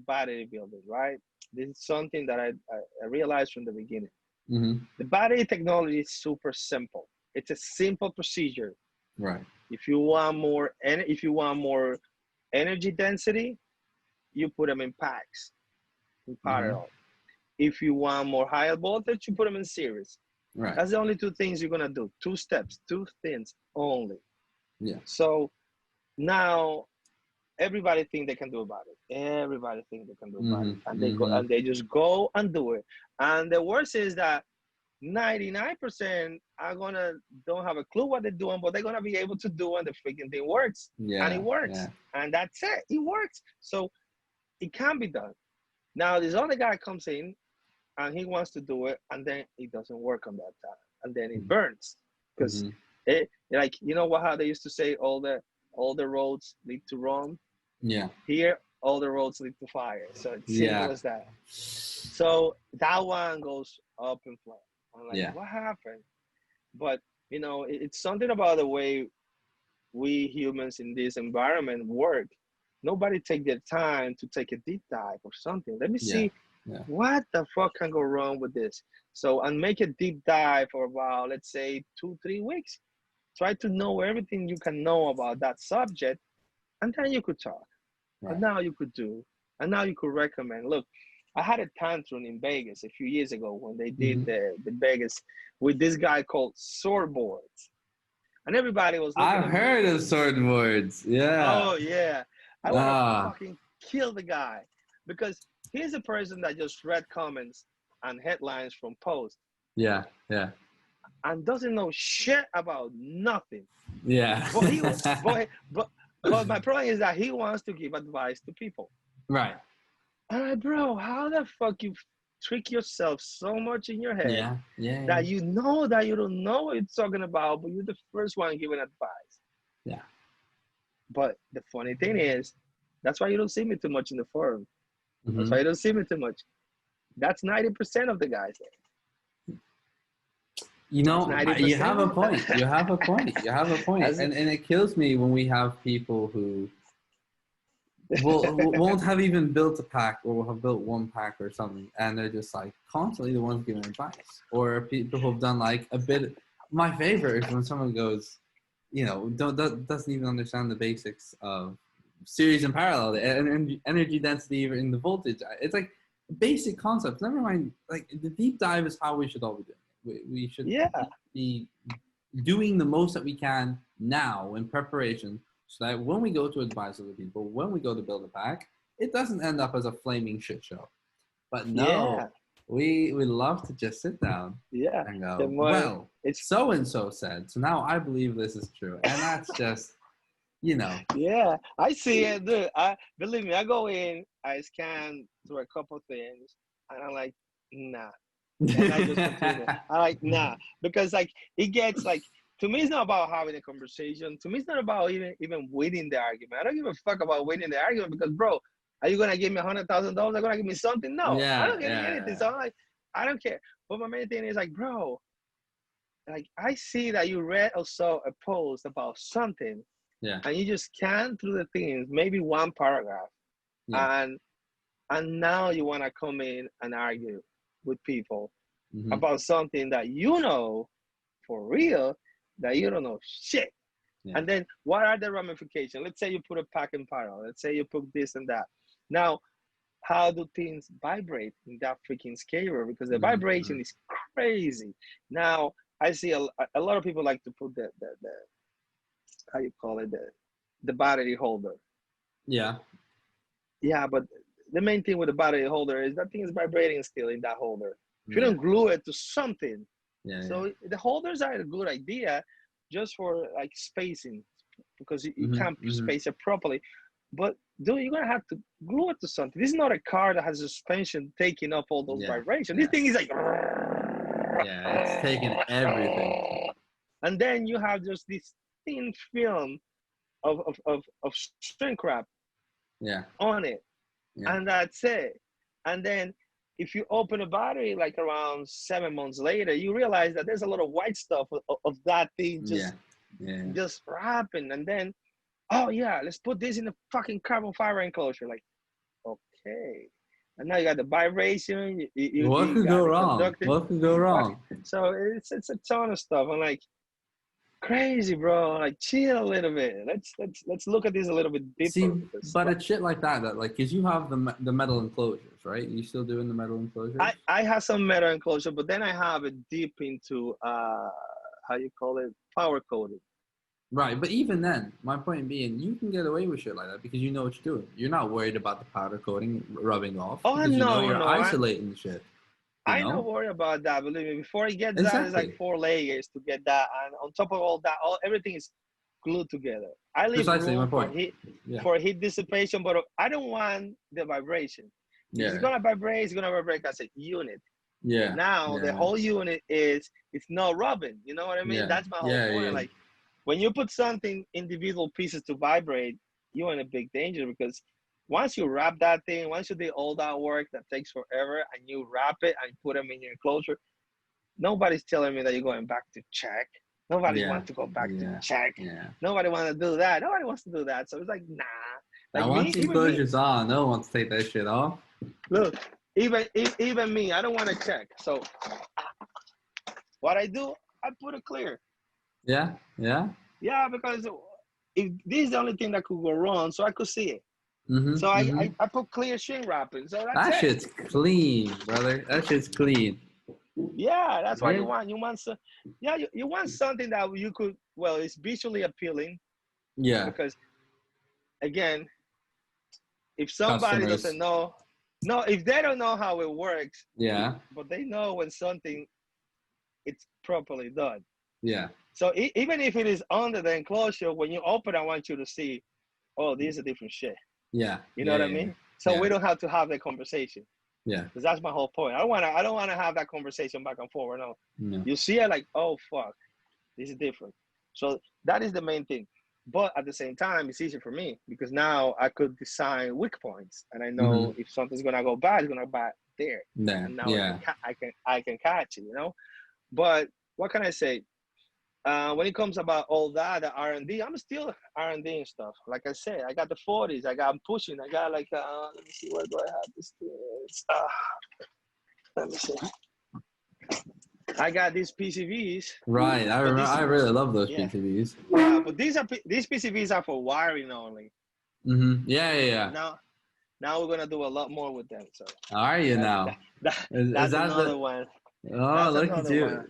battery building, right? This is something that I realized from the beginning. mm-hmm. The battery technology is super simple. It's a simple procedure. Right. If you want more energy density, you put them in packs in Mm-hmm. parallel. If you want more higher voltage, you put them in series. Right. That's the only two things you're gonna do. Two steps, two things only. Yeah. So now everybody think they can do about it. Everybody think they can do about it, Mm-hmm. and Mm-hmm. they just go and do it. And the worst is that 99% are gonna don't have a clue what they're doing, but they're gonna be able to do and the freaking thing works. And it Yeah. works. Yeah. And that's it. It works. So it can be done. Now this other guy comes in and he wants to do it and then it doesn't work on that time. And then it burns. Because Mm-hmm. it like you know what how they used to say all the roads lead to Rome? Yeah. Here all the roads lead to fire. So it's simple Yeah. as that. So that one goes up in flames. I'm like, Yeah. what happened? But you know, it's something about the way we humans in this environment work. Nobody take their time to take a deep dive or something. Let me Yeah. see Yeah. what the fuck can go wrong with this. So and make a deep dive for about let's say 2-3 weeks. Try to know everything you can know about that subject, and then you could talk. And Right. now you could do, and now you could recommend. Look, I had a tantrum in Vegas a few years ago when they did Mm-hmm. the Vegas with this guy called Swordboards, and everybody was looking I've at me heard of like, swordboards. Yeah. "Oh yeah, I want to Ah. fucking kill the guy," because he's a person that just read comments and headlines from posts Yeah. Yeah. and doesn't know shit about nothing. Yeah. But he, but my problem is that he wants to give advice to people. Right. I'm like, bro, how the fuck you trick yourself so much in your head Yeah. Yeah. Yeah. that you know that you don't know what you're talking about, but you're the first one giving advice. Yeah. But the funny thing is, that's why you don't see me too much in the forum. That's Mm-hmm. why you don't see me too much. That's 90% of the guys there. You That's know, you have a 90%. point. You have a point. You have a point. That's, And it kills me when we have people who won't have even built a pack or will have built one pack or something, and they're just like constantly the ones giving advice. Or people who've done like a bit. My favorite is when someone goes, you know, doesn't even understand the basics of series and parallel, and energy density in the voltage. It's like basic concepts. Never mind, like the deep dive is how we should all be doing it. We should yeah, be doing the most that we can now in preparation so that when we go to advise other people, when we go to build a pack, it doesn't end up as a flaming shit show. But yeah, no, we love to just sit down yeah. and The go, more well, it's so and so said, so now I believe this is true. And that's just, you know. yeah, I see it, dude. I believe me, I go in, I scan through a couple things, and I'm like, nah. And I just continue. I like nah because like it gets like to me it's not about having a conversation. To me it's not about even winning the argument. I don't give a fuck about winning the argument because bro, are you gonna give me $100,000? Are you gonna give me something? No, I'm Yeah, not getting anything. yeah, So I'm like, I don't care. But my main thing is like, bro, like I see that you read or saw a post about something yeah, and you just scan through the things, maybe one paragraph, yeah. and now you wanna come in and argue with people Mm-hmm. about something that you know for real that you don't know shit. Yeah. And then what are the ramifications? Let's say you put a pack in parallel. Let's say you put this and that. Now, how do things vibrate in that freaking scaler? Because the Mm-hmm. vibration is crazy. Now, I see a lot of people like to put the how you call it, the battery holder. Yeah. Yeah, but the main thing with the battery holder is that thing is vibrating still in that holder. If you Yeah. don't glue it to something, Yeah. so the holders are a good idea just for like spacing, because you can't space it properly. But dude, you're gonna have to glue it to something. This is not a car that has suspension taking up all those vibrations. This thing is like, yeah, it's taking everything. And then you have just this thin film of shrink wrap on it, and that's it. And then if you open a battery like around 7 months later, you realize that there's a lot of white stuff of that thing just wrapping. And then, oh yeah, let's put this in a fucking carbon fiber enclosure. Like, okay. And now you got the vibration. What could go wrong? What could go wrong? So it's a ton of stuff. I'm like, crazy, bro. Like, chill a little bit. Let's look at this a little bit deeper. See, but it's shit like that like, because you have the metal enclosures, right? You still doing the metal enclosures? I have some metal enclosure, but then I have it deep into how you call it, power coating. Right, but even then, my point being, you can get away with shit like that because you know what you're doing. You're not worried about the powder coating rubbing off. Oh, because no, you know you're isolating shit. I don't worry about that. Believe me, before I get that, it's like 4 layers to get that, and on top of all that, everything is glued together. I leave room for heat dissipation, but I don't want the vibration. It's gonna vibrate. It's gonna vibrate as a unit. Yeah. Now the whole unit it's not rubbing. You know what I mean? Yeah. That's my whole point. Yeah. Like, when you put something individual pieces to vibrate, you're in a big danger, because once you wrap that thing, once you do all that work that takes forever, and you wrap it and put them in your enclosure, nobody's telling me that you're going back to check. Nobody wants to go back to check. Nobody wants to do that. Nobody wants to do that. So it's like, nah. Like, now, once the enclosure's on, no one wants to take that shit off. Look, even me, I don't want to check. So what I do, I put it clear. Yeah. Because if this is the only thing that could go wrong, so I could see it. So I put clear shrink wrapping. So that shit's clean, brother. That shit's clean. Yeah, that's what you want. You want you want something that you could, well, it's visually appealing. Yeah. Because again, if somebody doesn't know, if they don't know how it works, but they know when something it's properly done. Yeah. So even if it is under the enclosure, when you open, I want you to see, oh, this is a different shit. Yeah. You know what I mean? So we don't have to have that conversation. Yeah. Because that's my whole point. I don't want to have that conversation back and forth. No. You see it like, oh fuck, this is different. So that is the main thing. But at the same time, it's easier for me because now I could design weak points, and I know if something's gonna go bad, it's gonna go bad there. And now I can catch it. You know. But what can I say? When it comes about all that, the R&D, I'm still R&D and stuff. Like I said, I got the 40s. I'm pushing. I got like, let me see, where do I have this? Let me see. I got these PCBs. Right. I really love those PCBs. Yeah, but these PCBs are for wiring only. Yeah. Now we're gonna do a lot more with them. So. Are you now? That's another one. Oh, look at you.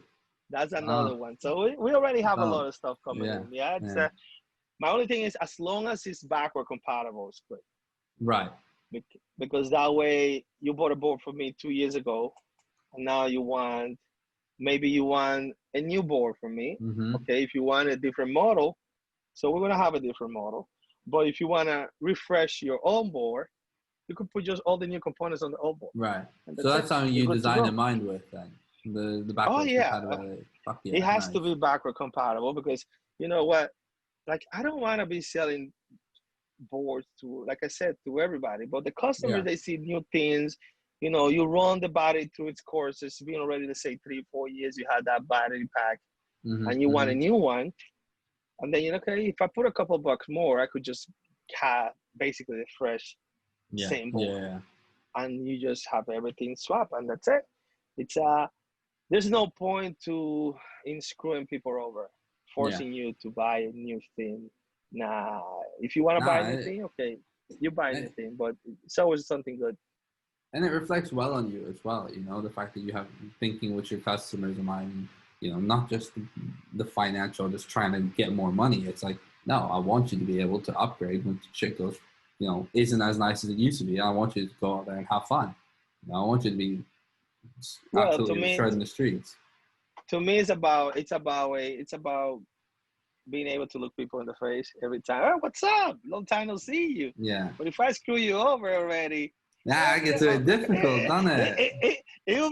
That's another one. So we already have a lot of stuff coming in. Yeah, my only thing is, as long as it's backward compatible, it's good. Right. Because that way, you bought a board for me 2 years ago, and now maybe you want a new board from me. Okay, if you want a different model, so we're gonna have a different model. But if you wanna refresh your own board, you could put just all the new components on the old board. Right. So that's something you design in mind with then. The backward compatibility. It has to be backward compatible, because you know what? Like, I don't want to be selling boards to, like I said, to everybody. But the customers, they see new things. You know, you run the battery through its courses. It's been already, let's say, 3-4 years. You had that battery pack, and you want a new one. And then, okay, if I put a couple bucks more, I could just have basically a fresh same board. And you just have everything swapped, and that's it. It's there's no point in screwing people over, forcing you to buy a new thing. Nah, if you want to buy a new thing, okay, you buy a new thing, but it's always something good. And it reflects well on you as well, you know, the fact that you have thinking with your customers in mind, you know, not just the financial, just trying to get more money. It's like, No, I want you to be able to upgrade when shit goes, isn't as nice as it used to be. I want you to go out there and have fun. I want you to be Well, absolutely shredding the streets. to me, it's about being able to look people in the face every time. Oh, what's up? Long time no see you. Yeah. But if I screw you over already, Yeah, it gets very difficult, doesn't it? It will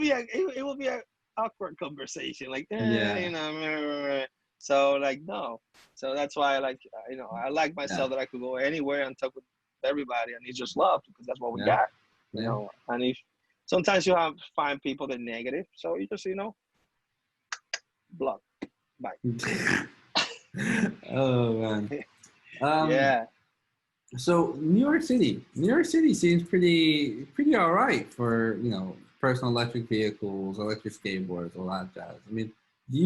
be a awkward conversation. Like, Yeah. So like no. So that's why I like Yeah. myself that I could go anywhere and talk with everybody, and it's just love because that's what we Yeah. got. Yeah. And if sometimes you find people that are negative, so you just block. Bye. Oh man. Yeah. So New York City seems pretty all right for personal electric vehicles, electric skateboards, all that jazz. I mean, do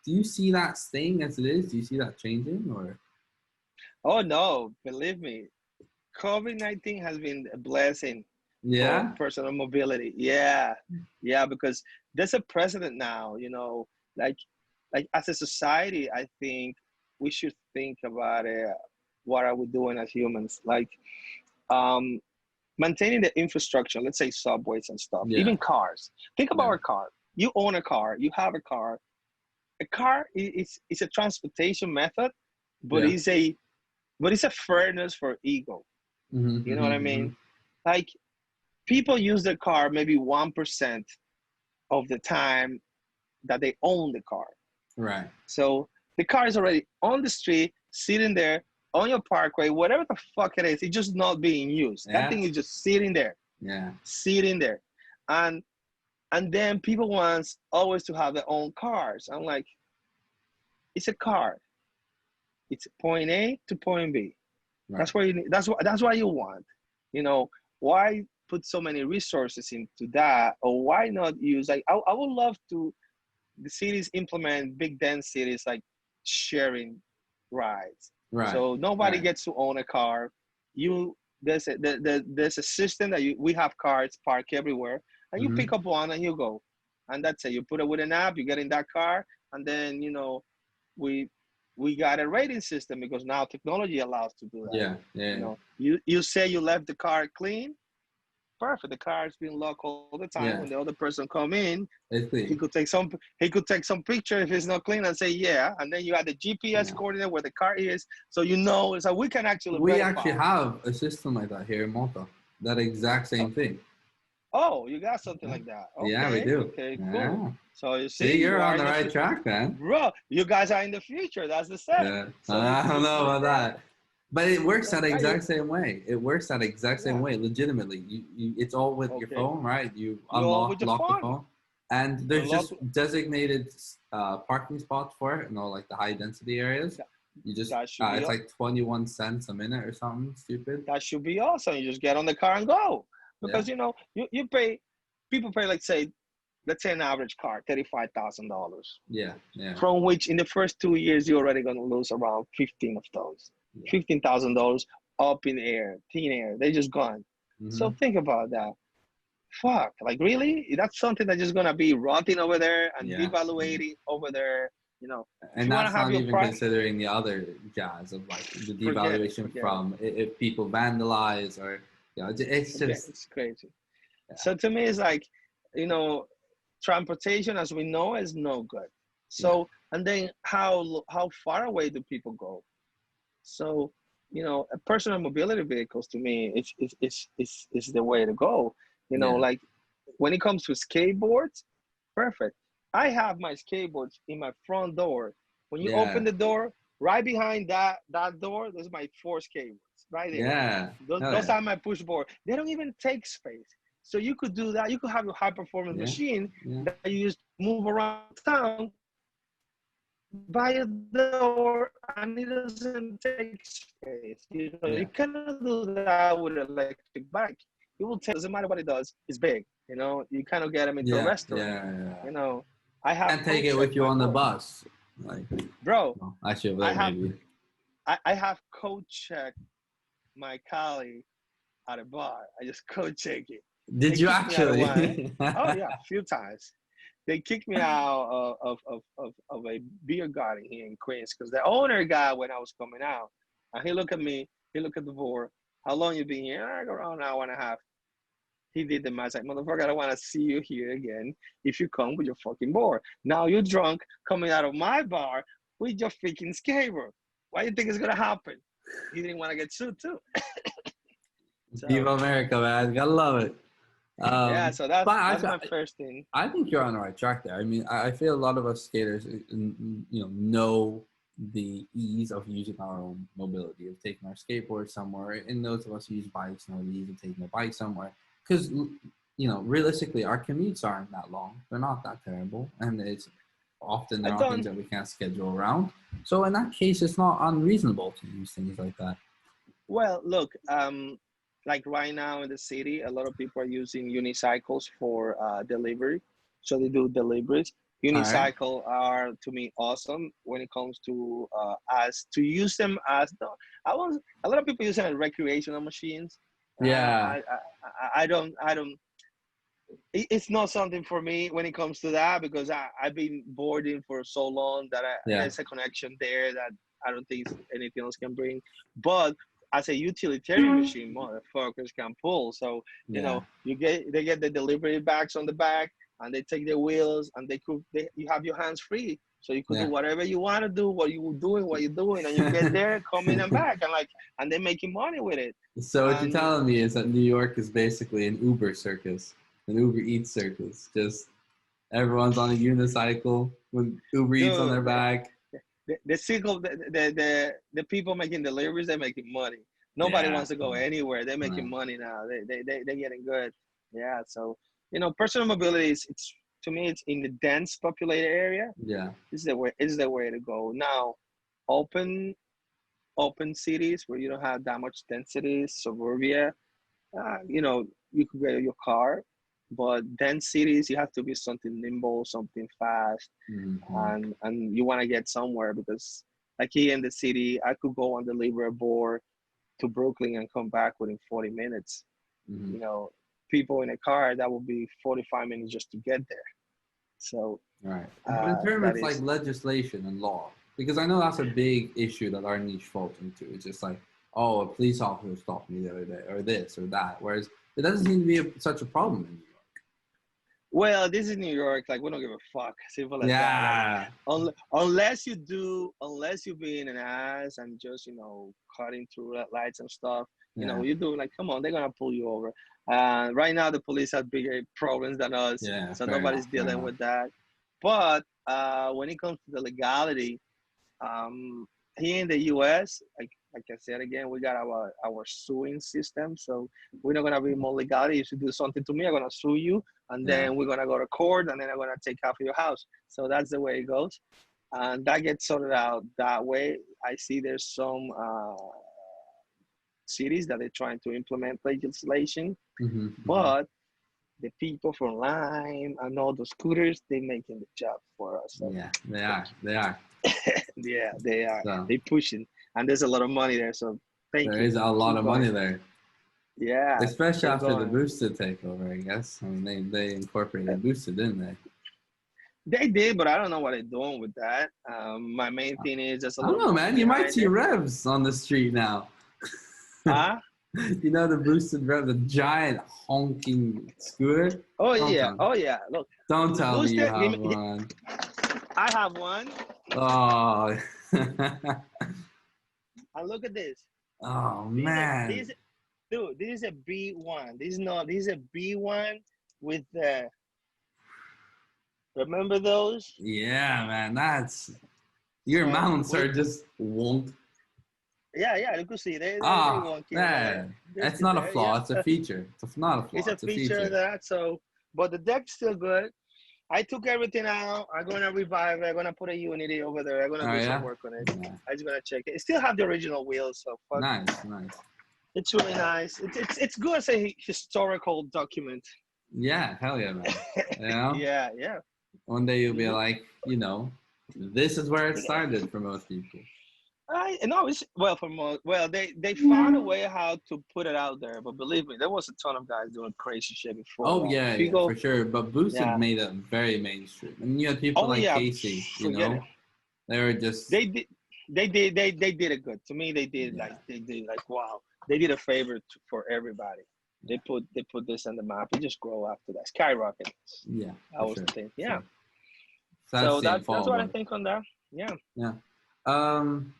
you see that staying as it is? Do you see that changing or? Oh no, believe me, COVID-19 has been a blessing for Yeah. personal mobility. Yeah, yeah, because there's a precedent now. Like like as a society, I think we should think about it. What are we doing as humans? Like um, maintaining the infrastructure. Let's say subways and stuff. Yeah. Even cars. Think about Yeah. a car. You own a car. You have a car. A car is a transportation method, but Yeah. it's a furnace for ego. Mm-hmm, You know what I mm-hmm, mm-hmm. mean? Like people use their car maybe 1% of the time that they own the car. Right. So the car is already on the street, sitting there on your parkway, whatever the fuck it is, it's just not being used. That Yeah. thing is just sitting there, Yeah. sitting there. And and then people want always to have their own cars. I'm like, it's a car. It's point A to point B. Right. That's where you need, that's why you want. You know, why put so many resources into that? Or why not use I would love to the cities implement big dense cities like sharing rides. Right. So nobody Right. gets to own a car. You there's a system that we have cars parked everywhere, and you Mm-hmm. pick up one and you go, and that's it. You put it with an app, you get in that car, and then we we got a rating system because now technology allows to do that. Yeah. Yeah. You say you left the car clean, perfect. The car is being locked all the time. Yeah. When the other person come in, It's clean. he could take some picture if it's not clean and say yeah, and then you have the GPS Yeah. coordinate where the car is, so so we can actually We actually verify. have a system like that here in Malta. That exact Oh, same thing. oh, you got something Yeah, like that. yeah, we Okay, do. okay, cool. Yeah. So you See, see, you you're are on in the the right track, man. bro. You guys are in the future. That's the same. Yeah. So I don't you know see about there. that. But it works that Yeah, you exact same way. It works that exact same yeah. way, legitimately. It's all with your Okay. phone, right? You You all with your lock the phone. phone, and there's Unlock. just designated parking spots for it, like the high density areas. That, You just, that should be it's like 21 cents a minute or something stupid. that should be awesome. You just get on the car and go. Yeah. Because you pay people pay like let's say an average car, $35,000. Yeah. Yeah. From which in the first 2 years you're already gonna lose around 15 of those. Yeah. $15,000 up in air, thin air. They're just gone. Mm-hmm. So think about that. Fuck, like really? That's something that's just gonna be rotting over there and Yeah. devaluating over there. If And you wanna that's have not your even price, considering the other jazz of like the forget it, devaluation forget it, from if people vandalize or it's forget it. just It's crazy. yeah, So to me, it's like, you know, transportation as we know is no good. yeah, So and then how far away do people go? So personal mobility vehicles to me is the way to go. yeah, Like when it comes to skateboards, perfect. I have my skateboards in my front door. When you open yeah, the door, right behind that door, there's my 4 skateboards right there. yeah, hell Those yeah, are my push board. They don't even take space. So you could do that. You could have a high performance yeah, machine yeah, that you use to move around town by a door, and it doesn't take space. You yeah, cannot do that with an electric bike. It will take, doesn't matter what it does, it's big. You kind of get them into a yeah, restaurant. yeah. You know, I have And take coach it check with you my on the board. bus, like Bro, well, actually over I there have maybe. I have coach check my colleague at a bar. I just coach check it. Did He you kicked me out of one. actually? Oh yeah, a few times. they kicked me out of a beer garden here in Queens because the owner guy when I was coming out, and he looked at me, he looked at the board. How long you been here? I go around an hour and a half. He did the math. Like, motherfucker, I don't want to see you here again if you come with your fucking board. Now you're drunk coming out of my bar with your freaking skateboard. Why do you think it's gonna happen? He didn't want to get sued too. Viva America, man. Gotta love it. Yeah, so that's But my first thing. I think you're on the right track there. I mean, I feel a lot of us skaters, know the ease of using our own mobility, of taking our skateboard somewhere, and those of us who use bikes know the ease of taking a bike somewhere. Because, realistically, our commutes aren't that long. They're not that terrible, and it's often there are things that we can't schedule around. So in that case, it's not unreasonable to use things like that. Well, look, like right now in the city, a lot of people are using unicycles for delivery. So they do deliveries. Unicycle are to me awesome when it comes to as to use them as a lot of people use them as recreational machines. Yeah. I don't it's not something for me when it comes to that because I've been boarding for so long that there's a connection there that I don't think anything else can bring. But as a utilitarian machine, motherfuckers can pull. So they get the delivery bags on the back, and they take the wheels, and you have your hands free, so you can do whatever you want to do, what you're doing, and you get there, coming and back, and they're making money with it. So what you're telling me is that New York is basically an Uber circus, an Uber Eats circus. Just everyone's on a unicycle with Uber Eats on their back. The people making deliveries, they're making money. Nobody wants to go anywhere. They're making money now. They're getting good. Yeah. So personal mobility it's to me it's in the dense populated area. Yeah. This is the way to go. Now, open cities where you don't have that much density, suburbia. You could get your car, but dense cities you have to be something nimble, something fast, and you want to get somewhere because like here in the city I could go on the Libra board to Brooklyn and come back within 40 minutes. People in a car that would be 45 minutes just to get there. So right. But in terms of like legislation and law, because I know that's a big issue that our niche falls into. It's just like, oh, a police officer stopped me the other day, or this or that. Whereas it doesn't seem to be such a problem in New York. Well, this is New York. Like, we don't give a fuck. Simple as that. Like, unless you're being an ass and just, cutting through red lights and stuff, you do like, come on, they're going to pull you over. Right now, the police have bigger problems than us. So nobody's dealing with that. But when it comes to the legality, here in the U.S., like I said again, we got our suing system. So we're not gonna be more legality. If you do something to me, I'm gonna sue you, and then we're gonna go to court, and then I'm gonna take half of your house. So that's the way it goes, and that gets sorted out that way. I see there's some cities that they're trying to implement legislation, but the people from Lime and all the scooters, they're making the job for us. So. Yeah, they are. Yeah, they are. So, they're pushing, and there's a lot of money there. So there is a lot of money there. Yeah, especially after the boosted takeover, I guess. I mean, they incorporated boosted, didn't they? They did, but I don't know what they're doing with that. My main thing is just I don't know, man. You might see revs on the street now. Huh? The boosted rev, the giant honking scooter. Oh yeah. Look. Don't tell me you have one. I have one. Oh. And look at this. Oh man. This is a B1. This is a B1 with the. Remember those? Yeah, man. Your mounts are just wonk. Yeah, you can see they man. That's not a flaw. It's a feature. It's not a flaw. It's a feature of that. So, but the deck's still good. I took everything out. I'm gonna revive it. I'm gonna put a Unity over there. I'm gonna do some work on it. Yeah. I'm just gonna check it. It still have the original wheels. So nice. It's really nice. It's good as a historical document. Yeah, hell yeah, man. Yeah. One day you'll be like, this is where it started for most people. I no, it's well for most. Well, they found a way how to put it out there, but believe me, there was a ton of guys doing crazy shit before. Oh Like yeah, if you yeah, go, for sure. But Boosted yeah, made it very mainstream, and you had people oh like yeah, Casey. You forget it. know, they were just They did, they did it good. To me, yeah, they did like wow, they did a favor for everybody. yeah, They put this on the map. It just grow after that, skyrocket. yeah, That for was sure, the thing. for Yeah. sure. So that's So the that's fall, what I but think on that. Yeah. yeah. Um,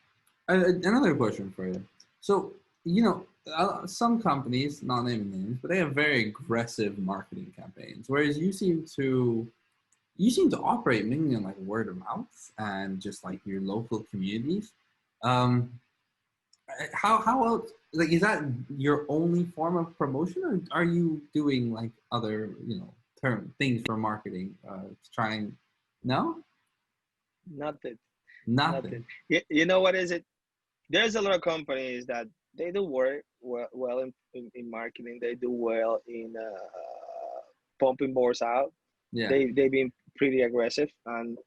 another question for you. So, you know, some companies, not naming names, but they have very aggressive marketing campaigns, whereas you seem to operate mainly on like word of mouth and just like your local communities. Um, how else? Like, is that your only form of promotion, or are you doing like other, you know, term things for marketing to try and? No, Nothing. nothing. Nothing. You know what is it? There's a lot of companies that they do work well in marketing. They do well in pumping boards out. Yeah, They've been pretty aggressive, and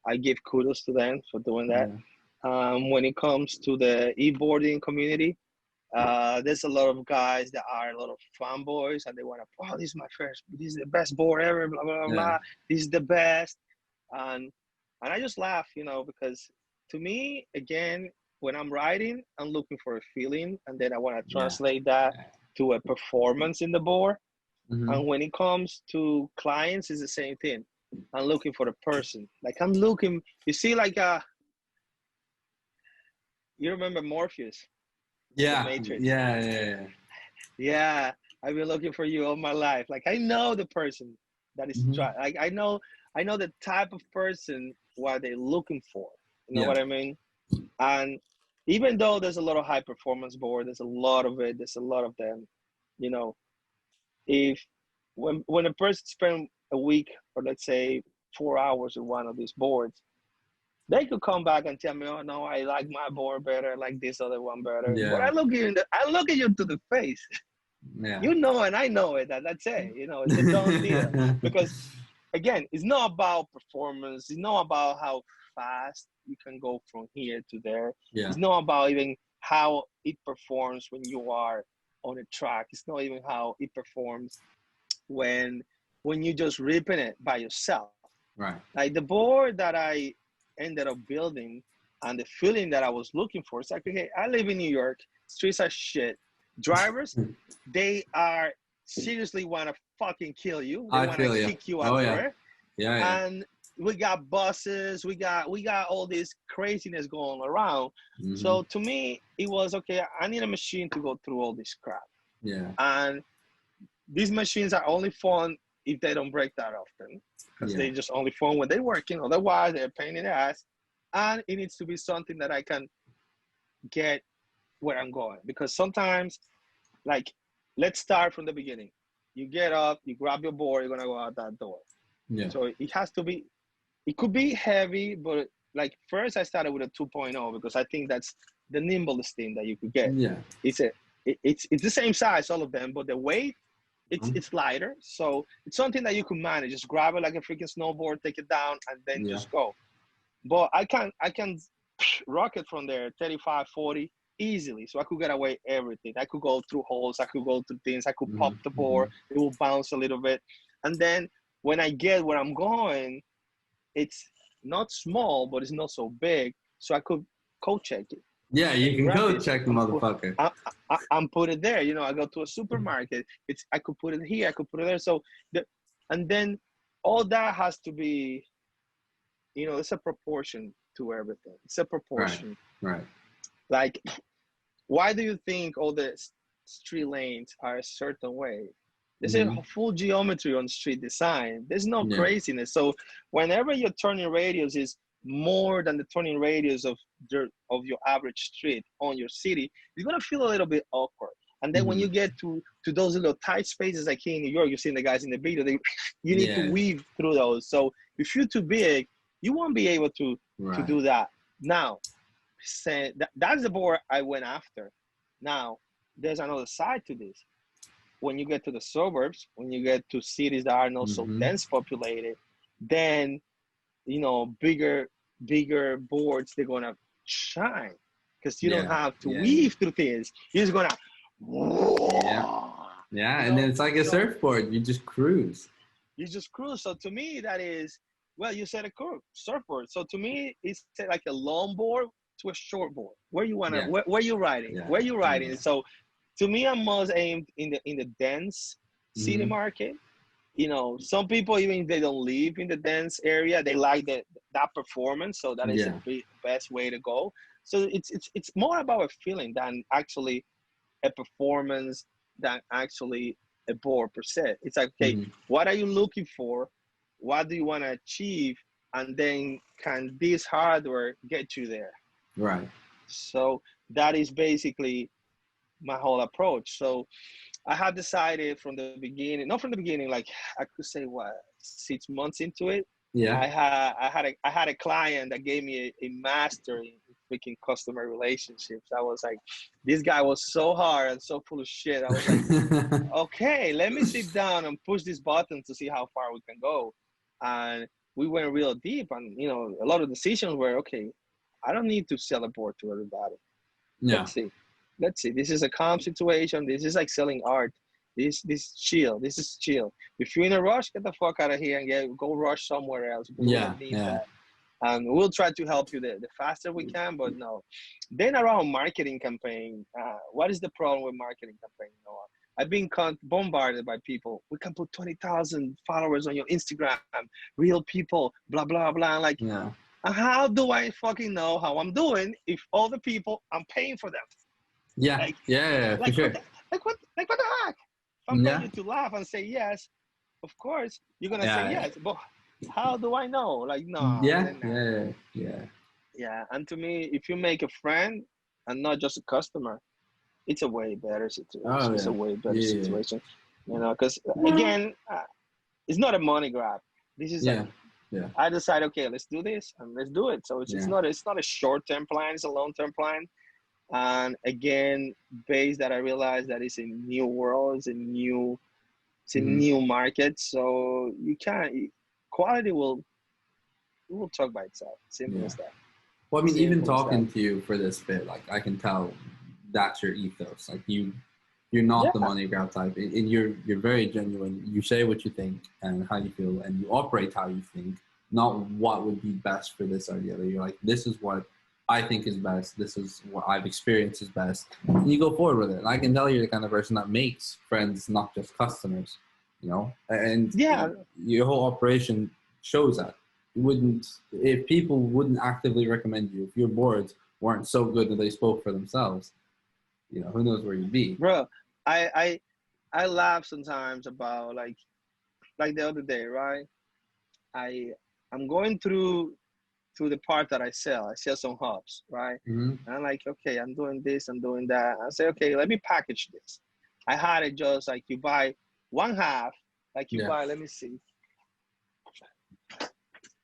I give kudos to them for doing that. yeah, When it comes to the e-boarding community, there's a lot of guys that are a lot of fanboys, and they want to, oh, this is my first, this is the best board ever, blah blah blah, yeah, blah. This is the best, and I just laugh, you know, because to me, again, when I'm writing, I'm looking for a feeling, and then I want to yeah. translate that to a performance in the board. Mm-hmm. And when it comes to clients, it's the same thing. I'm looking for the person. Like I'm looking, you see, like you remember Morpheus in the Yeah, Matrix? yeah, yeah, yeah. Yeah, I've been looking for you all my life. Like I know the person that is Mm-hmm. trying. Like I know the type of person what they're looking for. You know Yeah, what I mean? And even though there's a lot of high performance board, there's a lot of it. There's a lot of them. You know, if when a person spend a week or let's say 4 hours with one of these boards, they could come back and tell me, "Oh no, I like my board better. I like this other one better." But yeah, I look at you to the face. yeah. You know, and I know it. That's it. You know, it's a done deal. Because again, it's not about performance. It's not about how fast you can go from here to there. Yeah, It's not about even how it performs when you are on a track. It's not even how it performs when you just ripping it by yourself. right. Like the board that I ended up building and the feeling that I was looking for, it's like, okay, I live in New York, streets are shit. Drivers, they are seriously want to fucking kill you. They I want to feel you. kick you out Oh the yeah, way. yeah, yeah. And we got buses, we got all this craziness going around. Mm-hmm. So to me, it was okay, I need a machine to go through all this crap. Yeah, And these machines are only fun if they don't break that often, because yeah, they just only fun when they're working. Otherwise, they're a pain in the ass. And it needs to be something that I can get where I'm going. Because sometimes, like, let's start from the beginning. You get up, you grab your board, you're gonna go out that door. yeah, So it has to be. It could be heavy, but like first I started with a 2.0 because I think that's the nimblest thing that you could get. yeah. It's a it's the same size, all of them, but the weight Mhm. it's lighter, so it's something that you can manage. Just grab it like a freaking snowboard, take it down, and then Yeah, just go. But I can rock it from there 35, 40 easily. So I could get away everything. I could go through holes, I could go through things, I could pop mm-hmm. the Mm-hmm. board, it will bounce a little bit. And then when I get where I'm going, it's not small, but it's not so big. So I could code check it. Yeah, you Okay, can grab go this. check the motherfucker. I'm put it there. You know, I go to a supermarket. It's I could put it here. I could put it there. So and then all that has to be, you know, it's a proportion to everything. It's a Right, proportion. right. Like, why do you think all the street lanes are a certain way? There's a Mm-hmm. full geometry on street design. There's no Yeah, craziness. So whenever your turning radius is more than the turning radius of your average street on your city, you're gonna feel a little bit awkward. And then when mm-hmm. you get to those little tight spaces like here in New York, you're seeing the guys in the video, you need to Yeah, weave through those. So if you're too big, you won't be able to right. do that. Now, that's the board I went after. Now, there's another side to this. When you get to the suburbs, when you get to cities that are not so Mm-hmm. dense populated, then you know bigger boards they're gonna shine. because you don't have to yeah, weave through things. You're just gonna, yeah, you and then know. it's like a So surfboard. You just cruise. you just cruise. So to me, that is, well, you said a surfboard. So to me, it's like a long board to a short board. Where you wanna, Yeah, where you riding? yeah, Where you riding? yeah. So to me, I'm most aimed in the dense city Mm-hmm. market. You know, some people, even if they don't live in the dense area, they like that performance. So that is Yeah. best way to go. So it's more about a feeling than actually a performance, than actually a board per se. It's like, okay, Mm-hmm. what are you looking for? What do you want to achieve? And then can this hardware get you there? Right. So that is basically my whole approach. So I had decided from the beginning, not from the beginning, like I could say what, 6 months into it, Yeah. I had a client that gave me a master in freaking customer relationships. I was like, this guy was so hard and so full of shit. I was like, okay, let me sit down and push this button to see how far we can go. And we went real deep, and you know, a lot of decisions were, okay, I don't need to sell a board to everybody. Yeah. Let's see. Let's see. This is a calm situation. This is like selling art. This chill. This is chill. If you're in a rush, get the fuck out of here and go rush somewhere else, because we Yeah. don't need Yeah. that. And we'll try to help you the faster we can, but no. Then around marketing campaign, what is the problem with marketing campaign? You know, I've been bombarded by people. We can put 20,000 followers on your Instagram, real people, blah, blah, blah. Like, Yeah. how do I fucking know how I'm doing if all the people I'm paying for them? Yeah. Like, Yeah. For like what, sure. like what the heck? If I'm paying Yeah. you to laugh and say yes, of course you're gonna say Yeah. yes. But how do I know? Like, no, Yeah. then no. Yeah. Yeah. Yeah. And to me, if you make a friend and not just a customer, it's a way better situation. Oh It's yeah. a way better Yeah. situation. You know, because again, it's not a money grab. This is like, Yeah. Yeah. I decide, okay, let's do this and let's do it. So Yeah. it's not a short term plan. It's a long term plan. And again, based that I realized that it's a new world, it's a Mm-hmm. new market. So you can't, quality will talk by itself. Simple Yeah. as that. Well, I mean, even Simple as that. talking to you for this bit, like I can tell that's your ethos. Like you're not the Yeah. money grab type. And you're very genuine. You say what you think and how you feel, and you operate how you think, not what would be best for this or the other. You're like, this is what I think is best. This is what I've experienced is best. And you go forward with it. And I can tell you're the kind of person that makes friends, not just customers. You know, and Yeah. your whole operation shows that. You wouldn't, if people wouldn't actively recommend you, if your boards weren't so good that they spoke for themselves, you know, who knows where you'd be. Bro, I laugh sometimes about like the other day, right? I I'm going through the part that I sell. I sell some hubs, right? Mm-hmm. And I'm like, okay, I'm doing this, I'm doing that. I say, okay, let me package this. I had it just like you buy one half, like you Yeah. buy, let me see.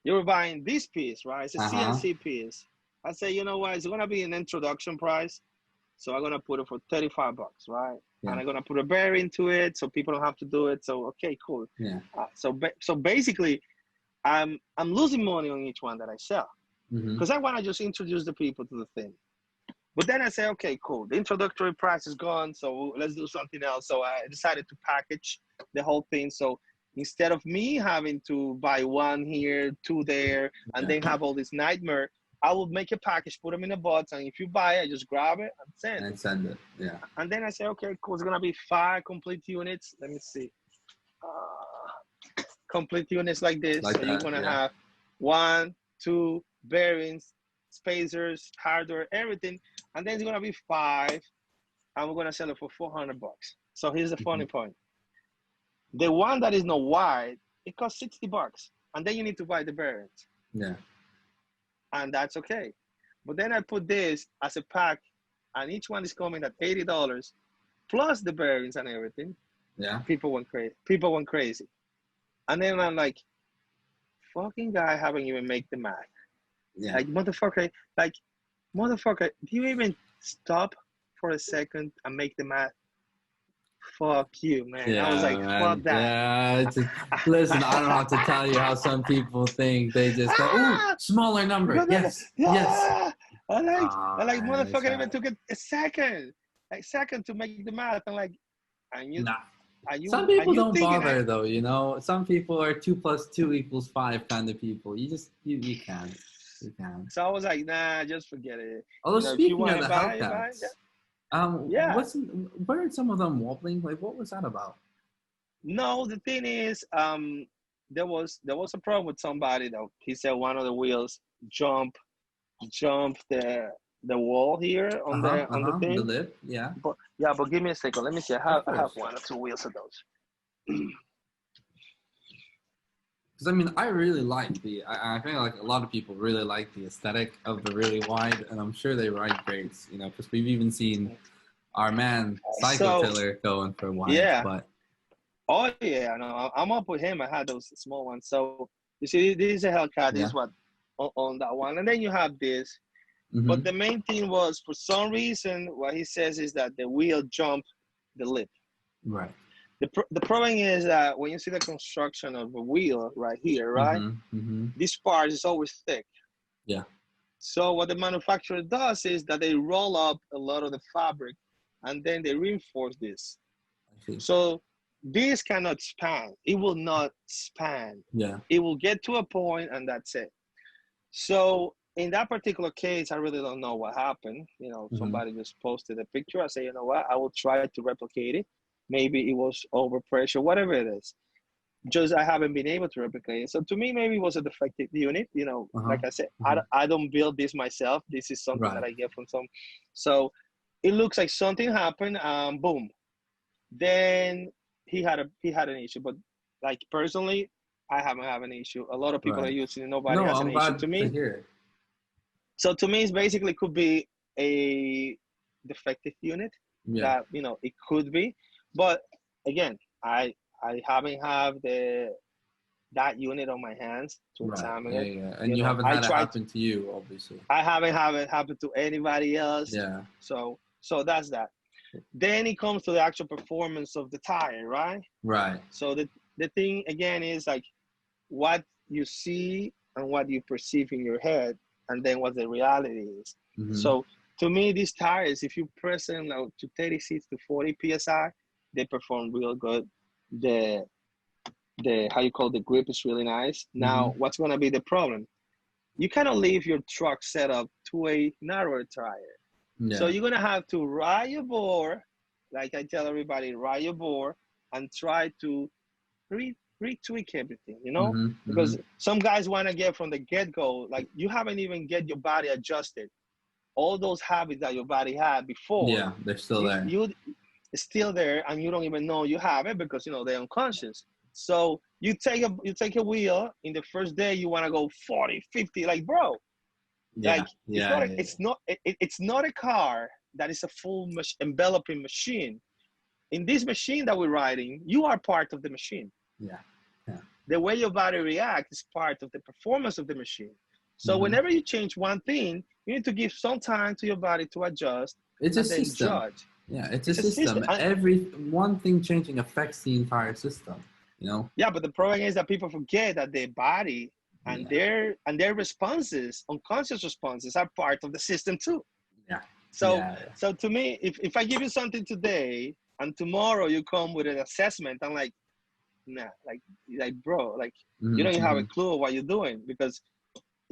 You were buying this piece, right? It's a CNC piece. I say, you know what? It's gonna be an introduction price. So I'm gonna put it for $35, right? Yeah. And I'm gonna put a bearing into it so people don't have to do it. So okay, cool. Yeah. So basically, I'm losing money on each one that I sell Mm-hmm. because I want to just introduce the people to the thing. But then I say, okay, cool. The introductory price is gone, so let's do something else. So I decided to package the whole thing. So instead of me having to buy one here, two there, and then have all this nightmare, I will make a package, put them in a box, and if you buy it, I just grab it and send. And send it. Yeah. And then I say, okay, cool. It's gonna be 5 complete units. Let me see. Complete units like this. Like so you're that, gonna yeah. have 1, 2 bearings, spacers, hardware, everything, and then it's gonna be 5, and we're gonna sell it for $400. So here's the funny point: the one that is not wide, it costs $60, and then you need to buy the bearings. Yeah. And that's okay. But then I put this as a pack, and each one is coming at $80 plus the bearings and everything. Yeah. People went crazy. People went crazy. And then I'm like, fucking guy haven't even make the math. Yeah. Like, motherfucker, do you even stop for a second and make the math? Fuck you, man. Yeah, I was like, man. fuck that. Yeah, it's listen, I don't have to tell you how some people think. They just go, ooh, smaller number. Yes, yes. I'm like, Oh I'm like, man, it's motherfucker, even bad. took it a second, like second to make the math. I'm like, and you, Nah. and Some you, and people you don't thinking, bother though, you know. Some people are 2 + 2 = 5 kind of people. You just you can't. You can't. so I was like, nah, just forget it. Although If you speaking want of to the buy, you buy. Hellcats, Yeah. weren't some of them wobbling? Like, what was that about? No, the thing is, there was a problem with somebody that he said one of the wheels jump jump the wall here Uh on huh. the Uh on the huh. The thing. lip. Yeah. But yeah, but give me a second. Let me see. Of I have course. one or two wheels of those. Because I mean, I really like the. I think like a lot of people really like the aesthetic of the really wide, and I'm sure they ride great. You know, because we've even seen our man Psycho So Killer going for wides. yeah, But oh yeah, no, I'm up with him. I had those small ones. So you see, this is a Hellcat. This yeah. is what on that one, and then you have this. But Mm-hmm. the main thing was, for some reason, what he says is that the wheel jumped the lip. Right. The problem is that when you see the construction of a wheel right here, right, Mm-hmm. Mm-hmm. this part is always thick. Yeah. So what the manufacturer does is that they roll up a lot of the fabric and then they reinforce this. I see. So this cannot span. It will not span. Yeah. It will get to a point and that's it. So in that particular case, I really don't know what happened. You know, Mm-hmm. somebody just posted a picture. I say, you know what, I will try to replicate it. Maybe it was overpressure, whatever it is. Just I haven't been able to replicate it. So to me, maybe it was a defective unit. You know, Uh huh. like I said, Mm-hmm. I don't build this myself. This is something that Right. I get from some. So it looks like something happened. Boom. Then he had an issue, but like personally, I haven't have an issue. A lot of people are Right. using it. Nobody No, has an I'm issue. glad To to me, hear it. so to me, it's basically could be a defective unit Yeah. that it could be, but again, I haven't have that unit on my hands to Right. examine Yeah. it. Yeah. And you haven't I had it tried. happen to you, obviously. I haven't have it happen to anybody else. Yeah. So that's that. Then it comes to the actual performance of the tire, right? Right. So the thing again is like what you see and what you perceive in your head, and then what the reality is. Mm-hmm. So to me, these tires, if you press them out to 36 to 40 psi, they perform real good. The how you call the grip is really nice. Mm-hmm. Now, what's gonna be the problem? You cannot leave your truck set up to a narrower tire. So Yeah. you're gonna have to ride your board, like I tell everybody, ride your board and try to retweak everything, Mm-hmm. Mm-hmm. because some guys want to get from the get-go, like you haven't even get your body adjusted. All those habits that your body had before, Yeah. They're still you there. you it's still there and you don't even know you have it because they're unconscious. So you take a wheel in the first day, you want to go 40, 50, like bro, Yeah. like Yeah. Yeah. it's not a car that is a full enveloping machine. In this machine that we're riding, you are part of the machine. Yeah. Yeah. The way your body reacts is part of the performance of the machine. So Mm-hmm. whenever you change one thing, you need to give some time to your body to adjust It's a and then system. judge. Yeah, it's a It's a system. system. Every one thing changing affects the entire system. You know. Yeah, but the problem is that people forget that their body and Yeah. their responses, unconscious responses, are part of the system too. Yeah. So Yeah. so to me, if I give you something today and tomorrow you come with an assessment, I'm like, nah, like bro, like you don't even have Mm-hmm. a clue of what you're doing, because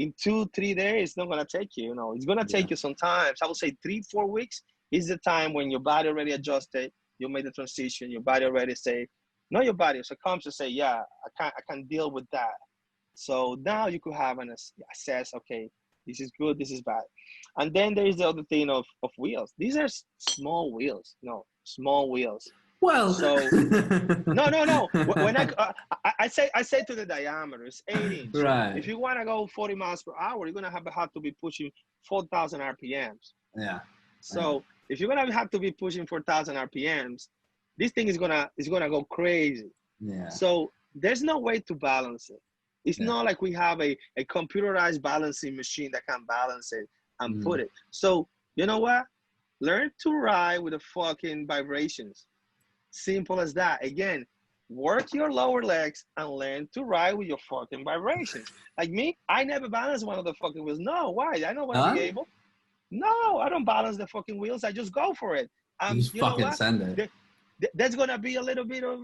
in 2-3 days, it's not gonna take you. It's gonna Yeah. take you sometimes. I would say 3-4 weeks is the time when your body already adjusted. You made the transition. Your body already say, not your body. So comes to say, yeah, I can deal with that. So now you could have an assess. Okay, this is good. This is bad. And then there is the other thing of wheels. These are small wheels. No, small wheels. Well. So no, no, no. When I say to the diameter, it's 8 inch. Right. If you want to go 40 miles per hour, you're gonna have to be pushing 4,000 RPMs. Yeah. Yeah. So if you're gonna have to be pushing 4,000 RPMs, this thing is gonna go crazy. Yeah. So there's no way to balance it. It's Yeah. not like we have a computerized balancing machine that can balance it and Mm. put it. So you know what? Learn to ride with the fucking vibrations. Simple as that. Again, work your lower legs and learn to ride with your fucking vibrations. Like me, I never balanced one of the fucking wheels. No, why? I don't want to be None? able. No, I don't balance the fucking wheels. I just go for it. You just You know fucking what? send it. There's gonna be a little bit of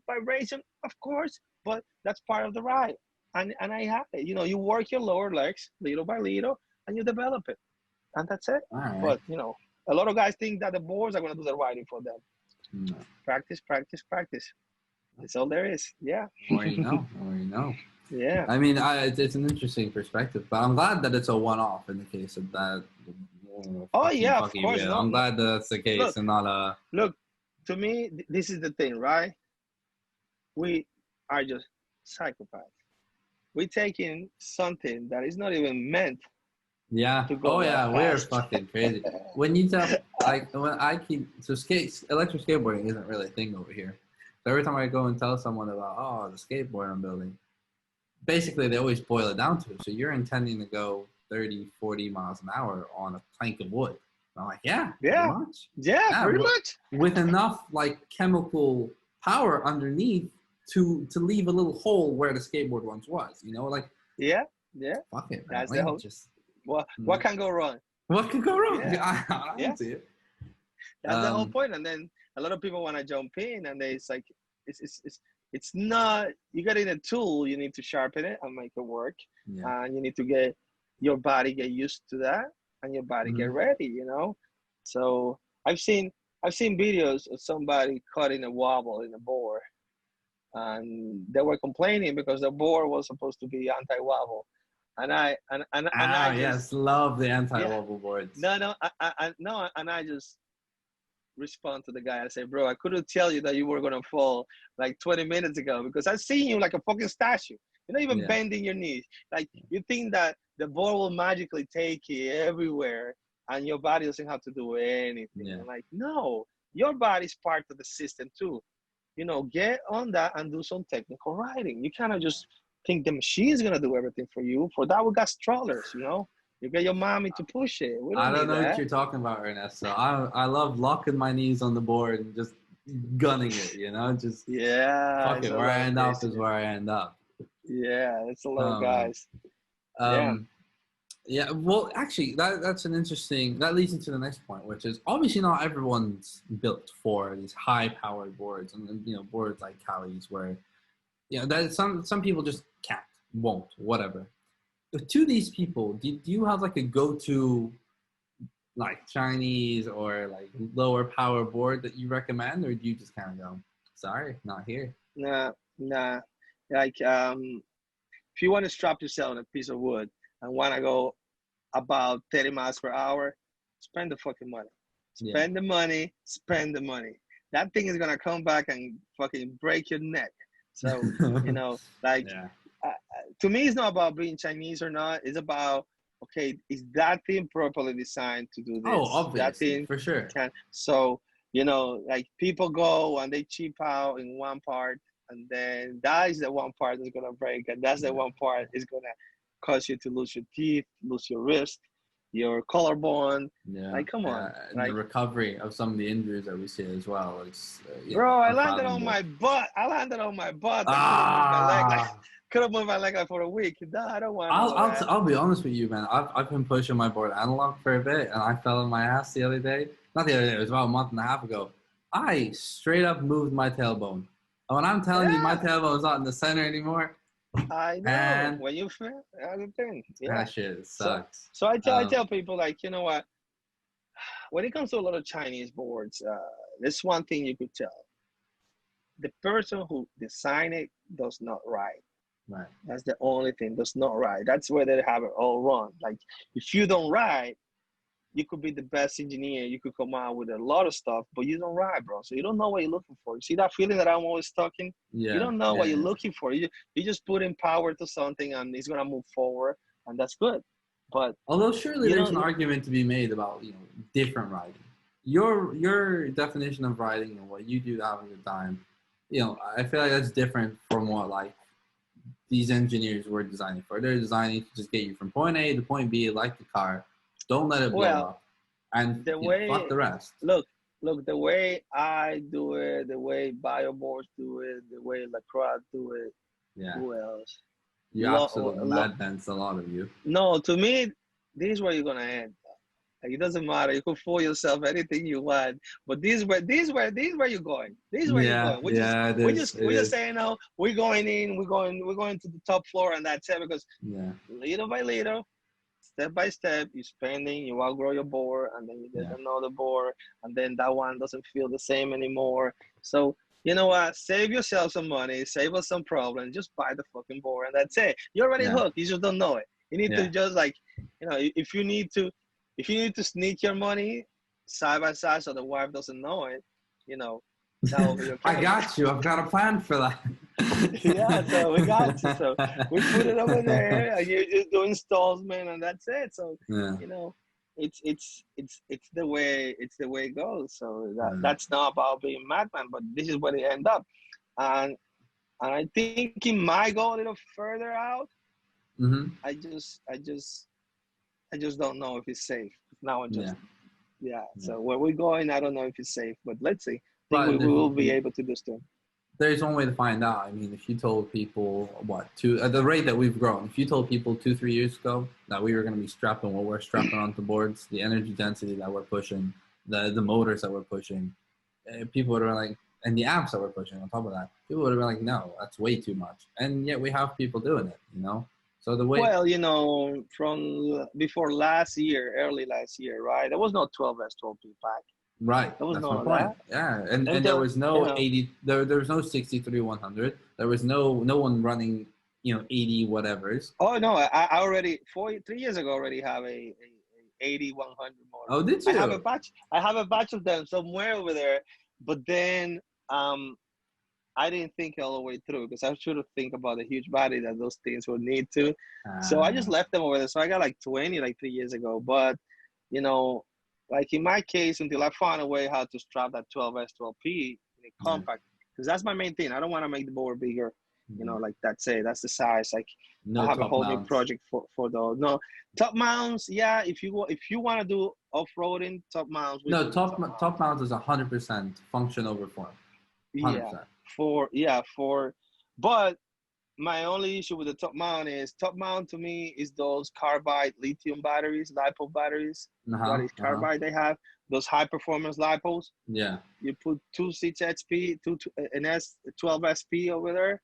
vibration, of course, but that's part of the ride. And I have it. You know, you work your lower legs little by little, and you develop it, and that's it. All right. But you know, a lot of guys think that the boards are gonna do the riding for them. No. Practice, practice, practice. That's all there is. Yeah. Or you know, or you know. Yeah. I mean, it's an interesting perspective, but I'm glad that it's a one-off in the case of that. Oh yeah, of Fucking course. real. No, I'm no. glad that that's the case Look, and not a. look. To me, this is the thing, right? We are just psychopaths. We're taking something that is not even meant Yeah. to go Oh that yeah, we're fast. fucking crazy. When you tell, like, when I keep electric skateboarding isn't really a thing over here. So every time I go and tell someone about, oh, the skateboard I'm building, basically they always boil it down to, so you're intending to go 30, 40 miles an hour on a plank of wood. And I'm like, yeah, pretty Yeah, much. yeah, Yeah, pretty much. with enough like chemical power underneath to leave a little hole where the skateboard once was. You know, like Yeah, yeah. fuck it, man. That's the Like, whole. just What can go wrong? what could go wrong? Yeah, I yeah. don't see it. That's the whole point. And then a lot of people want to jump in, and it's like, it's not. You get in a tool, you need to sharpen it and make it work, Yeah. and you need to get your body get used to that, and your body get ready. You know, so I've seen videos of somebody cutting a wobble in a board, and they were complaining because the board was supposed to be anti-wobble, and I just Yes, love the yeah anti-wobble boards. no, and I just respond to the guy. I say, bro, I couldn't tell you that you were gonna fall like 20 minutes ago because I seen you like a fucking statue. You're not even Yeah. bending your knees. Like you think that the ball will magically take you everywhere and your body doesn't have to do anything. Yeah. I'm like, no, your body's part of the system too. You know, get on that and do some technical riding. You cannot just think the machine's gonna do everything for you. For that, we got strollers, you know. You get your mommy to push it. We I don't don't need know what that. you're talking about, Ernesto. I love locking my knees on the board and just gunning it, you know? Just Yeah, fuck it's it. a Where I lot of end up is craziness. where I end up. Yeah, it's a lot of Oh man. guys. Yeah. Yeah, well, actually, that's an interesting. That leads into the next point, which is obviously not everyone's built for these high-powered boards, and you know, boards like Kaly's, where you know that some people just can't, won't, whatever. But to these people, do you have like a go-to, like Chinese or like lower power board that you recommend, or do you just kind of go, sorry, not here? Nah, nah. Like, if you want to strap yourself on a piece of wood and want to go about 30 miles per hour, spend the fucking money. Yeah. Spend the money. Spend the money. That thing is gonna come back and fucking break your neck. So you know, like, Yeah. to me, it's not about being Chinese or not. It's about, okay, is that thing properly designed to do this? Oh, That obviously, thing for sure. can. So you know, like people go and they cheap out in one part, and then that is the one part that's gonna break, and that's the one part is gonna cause you to lose your teeth, lose your wrist, your collarbone. Yeah. Like, come on, And the like, recovery of some of the injuries that we see as well is, you bro, know, I landed on unfathomable. my butt. I landed on my butt and couldn't move my leg. Like, Ah. couldn't move my leg like for a week. No, I don't want to know that. I'll be honest with you, man. I've been pushing my board analog for a bit, and I fell on my ass the other day. Not the other day. It was about a month and a half ago. I straight up moved my tailbone. And when I'm telling you, my Yeah, tailbone is not in the center anymore, I know. and When you fail, that's the thing. Yeah. that shit So, sucks. so I tell people, like, you know what? When it comes to a lot of Chinese boards, there's one thing you could tell: the person who designed it does not ride. Right. That's the only thing. Does not ride. That's where they have it all wrong. Like, if you don't ride, you could be the best engineer. You could come out with a lot of stuff, but you don't ride, bro. So you don't know what you're looking for. You see that feeling that I'm always talking? You Yeah. don't know what Yeah. you're looking for. You just put in power to something, and it's gonna move forward, and that's good. But Although surely you there's know, an argument to be made about, you know, different riding. Your definition of riding and what you do half of the time, you know, I feel like that's different from what like these engineers were designing for. They're designing to just get you from point A to point B like the car. Don't let it blow well, up. And the you know, way fuck the rest. look, the way I do it, the way BioBoards do it, the way Lacroix do it. Yeah. Who else? You absolute madmen's, a lot of you. No, to me, this is where you're gonna end. Like, it doesn't matter. You can fool yourself anything you want. But these where you're going. These where you're Yeah, going. yeah, it is. It We're just is. saying, no, we're going to the top floor, and that's it. Because Yeah, little by little, step by step, you're spending, you outgrow your board, and then you get yeah, another board, and then that one doesn't feel the same anymore. So, you know what? Save yourself some money, save us some problems, just buy the fucking board, and that's it. You're already yeah, hooked. You just don't know it. You need to yeah. just, like, if you need to sneak your money side by side so the wife doesn't know it, you know, that will be I okay. got you. I've got a plan for that. Yeah, so we got you. So we put it over there, and you just do installment, and that's it. So, Yeah, you know, it's the way it goes. So yeah. that's not about being madman, but this is where they end up. And I think it might go a little further out. Mm-hmm. I just don't know if it's safe. Now I'm Yeah, just, yeah. yeah. So where we're going, I don't know if it's safe, but let's see. I think we But will be able to do so. there's one way to find out. I mean, if you told people at the rate that we've grown, if you told people 2-3 years ago that we were going to be strapping what we're strapping onto boards, the energy density that we're pushing, the motors that we're pushing, people would have been like, and the amps that we're pushing on top of that, people would have been like, no, that's way too much. And yet we have people doing it, you know. So the way, Well, from before last year, early last year, right? There was no 12S12P pack. right, There was that's my none of point. that. Yeah, and there Until, was no 80, there was no 63-100. There was no one running, 80 whatevers. oh no, I already 3 years ago already have a 80-100 motor. Oh, did I have a you? batch. I have a batch of them somewhere over there. But then I didn't think all the way through because I should have think about the huge battery that those things would need to. So I just Uh, left them over there. So I got like 20 like 3 years ago. But you know, like in my case, until I found a way how to strap that 12S12P in a yeah, compact, because that's my main thing. I don't want to make the board bigger. yeah. Like that's it. That's the size. Like I No have a top whole new mounts. project for those. No top mounts. Yeah, if you want to do off roading, top mounts, we No, can do top top mounts. mount is 100% function over form. Yeah, 100%. but my only issue with the top mount to me is those carbide lithium batteries, lipo batteries. What Uh-huh, is uh-huh. carbide they have? Those high performance lipos. Yeah, You put 2 6 HP, an S12 SP over there,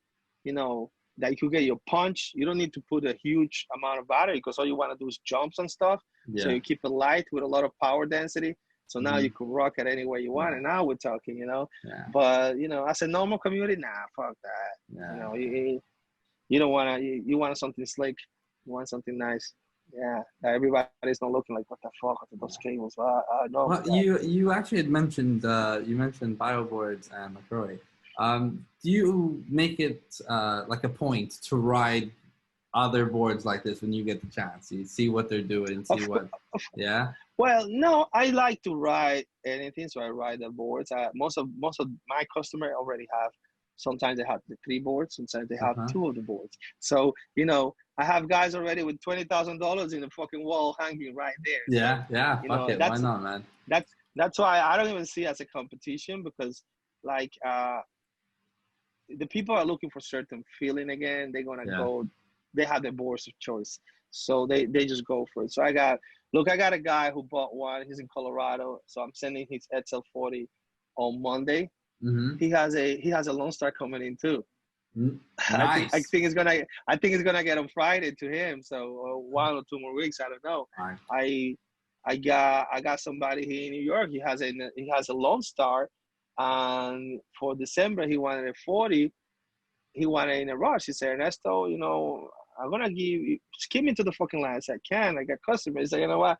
that you could get your punch. You don't need to put a huge amount of battery because all you want to do is jumps and stuff. So yeah. you keep it light with a lot of power density. So now Mm-hmm. you can rock it any way you want. Right. And now we're talking. Yeah, But as a normal community, nah, fuck that. yeah. You don't want to. You want something slick. You want something nice. Yeah, that everybody's not looking like, what the fuck are those cables? No, Well, with that. you actually had mentioned bioboards and McCrory. Do you make it like a point to ride other boards like this when you get the chance? You see what they're doing and see Of, what, of yeah, Well, no, I like to ride anything, so I ride the boards. Most of my customer already have. Sometimes they have the 3 boards, sometimes they have uh-huh. 2 of the boards. So I have guys already with $20,000 in the fucking wall hanging right there. So Yeah, yeah. Fuck it. Why that's not, man? that's why I don't even see it as a competition because like the people are looking for certain feeling again. They're gonna Yeah. go. They have their boards of choice, so they just go for it. So I got a guy who bought one. He's in Colorado, so I'm sending his XL40 on Monday. Mm-hmm. He has a Lone Star coming in too. I think I Nice. think it's gonna I think it's gonna get on Friday to him. So 1 or 2 more weeks. I don't know. Right. I got somebody here in New York. He has a Lone Star, and for December he wanted a 40. He wanted in a rush. He said, Ernesto, I'm gonna give me to the fucking line. I said, I can. I got customers. He said, you know what?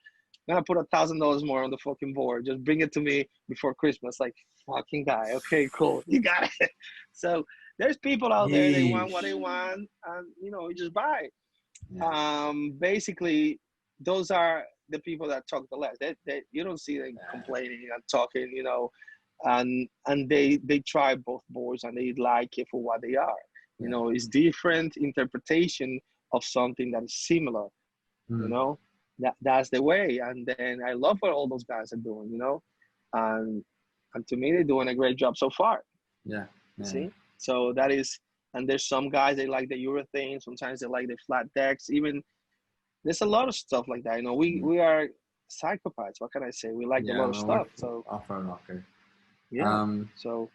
I'm gonna put $1,000 more on the fucking board. Just bring it to me before Christmas. Like, fucking guy. Okay, cool. You got it. So there's people out there. They want what they Yeesh. want, and you just buy it. Yeah. Basically, those are the people that talk the less. You don't see them Yeah. complaining and talking. And they try both boards and they like it for what they are. Yeah. It's different interpretation of something that is similar. You Mm. know, that's the way. And then I love what all those guys are doing. And to me they're doing a great job so far. Yeah. You Yeah. see, so that is. And there's some guys they like the urethane. Sometimes they like the flat decks. Even there's a lot of stuff like that. We are psychopaths. What can I say? We like a Yeah, lot of no, stuff. we're So off-road rocker. yeah. So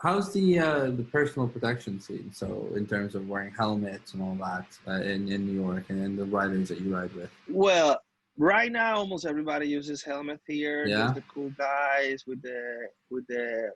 How's the personal protection scene? So in terms of wearing helmets and all that in New York and in the riders that you ride with. well, right now almost everybody uses helmet here. There's Yeah. the cool guys with the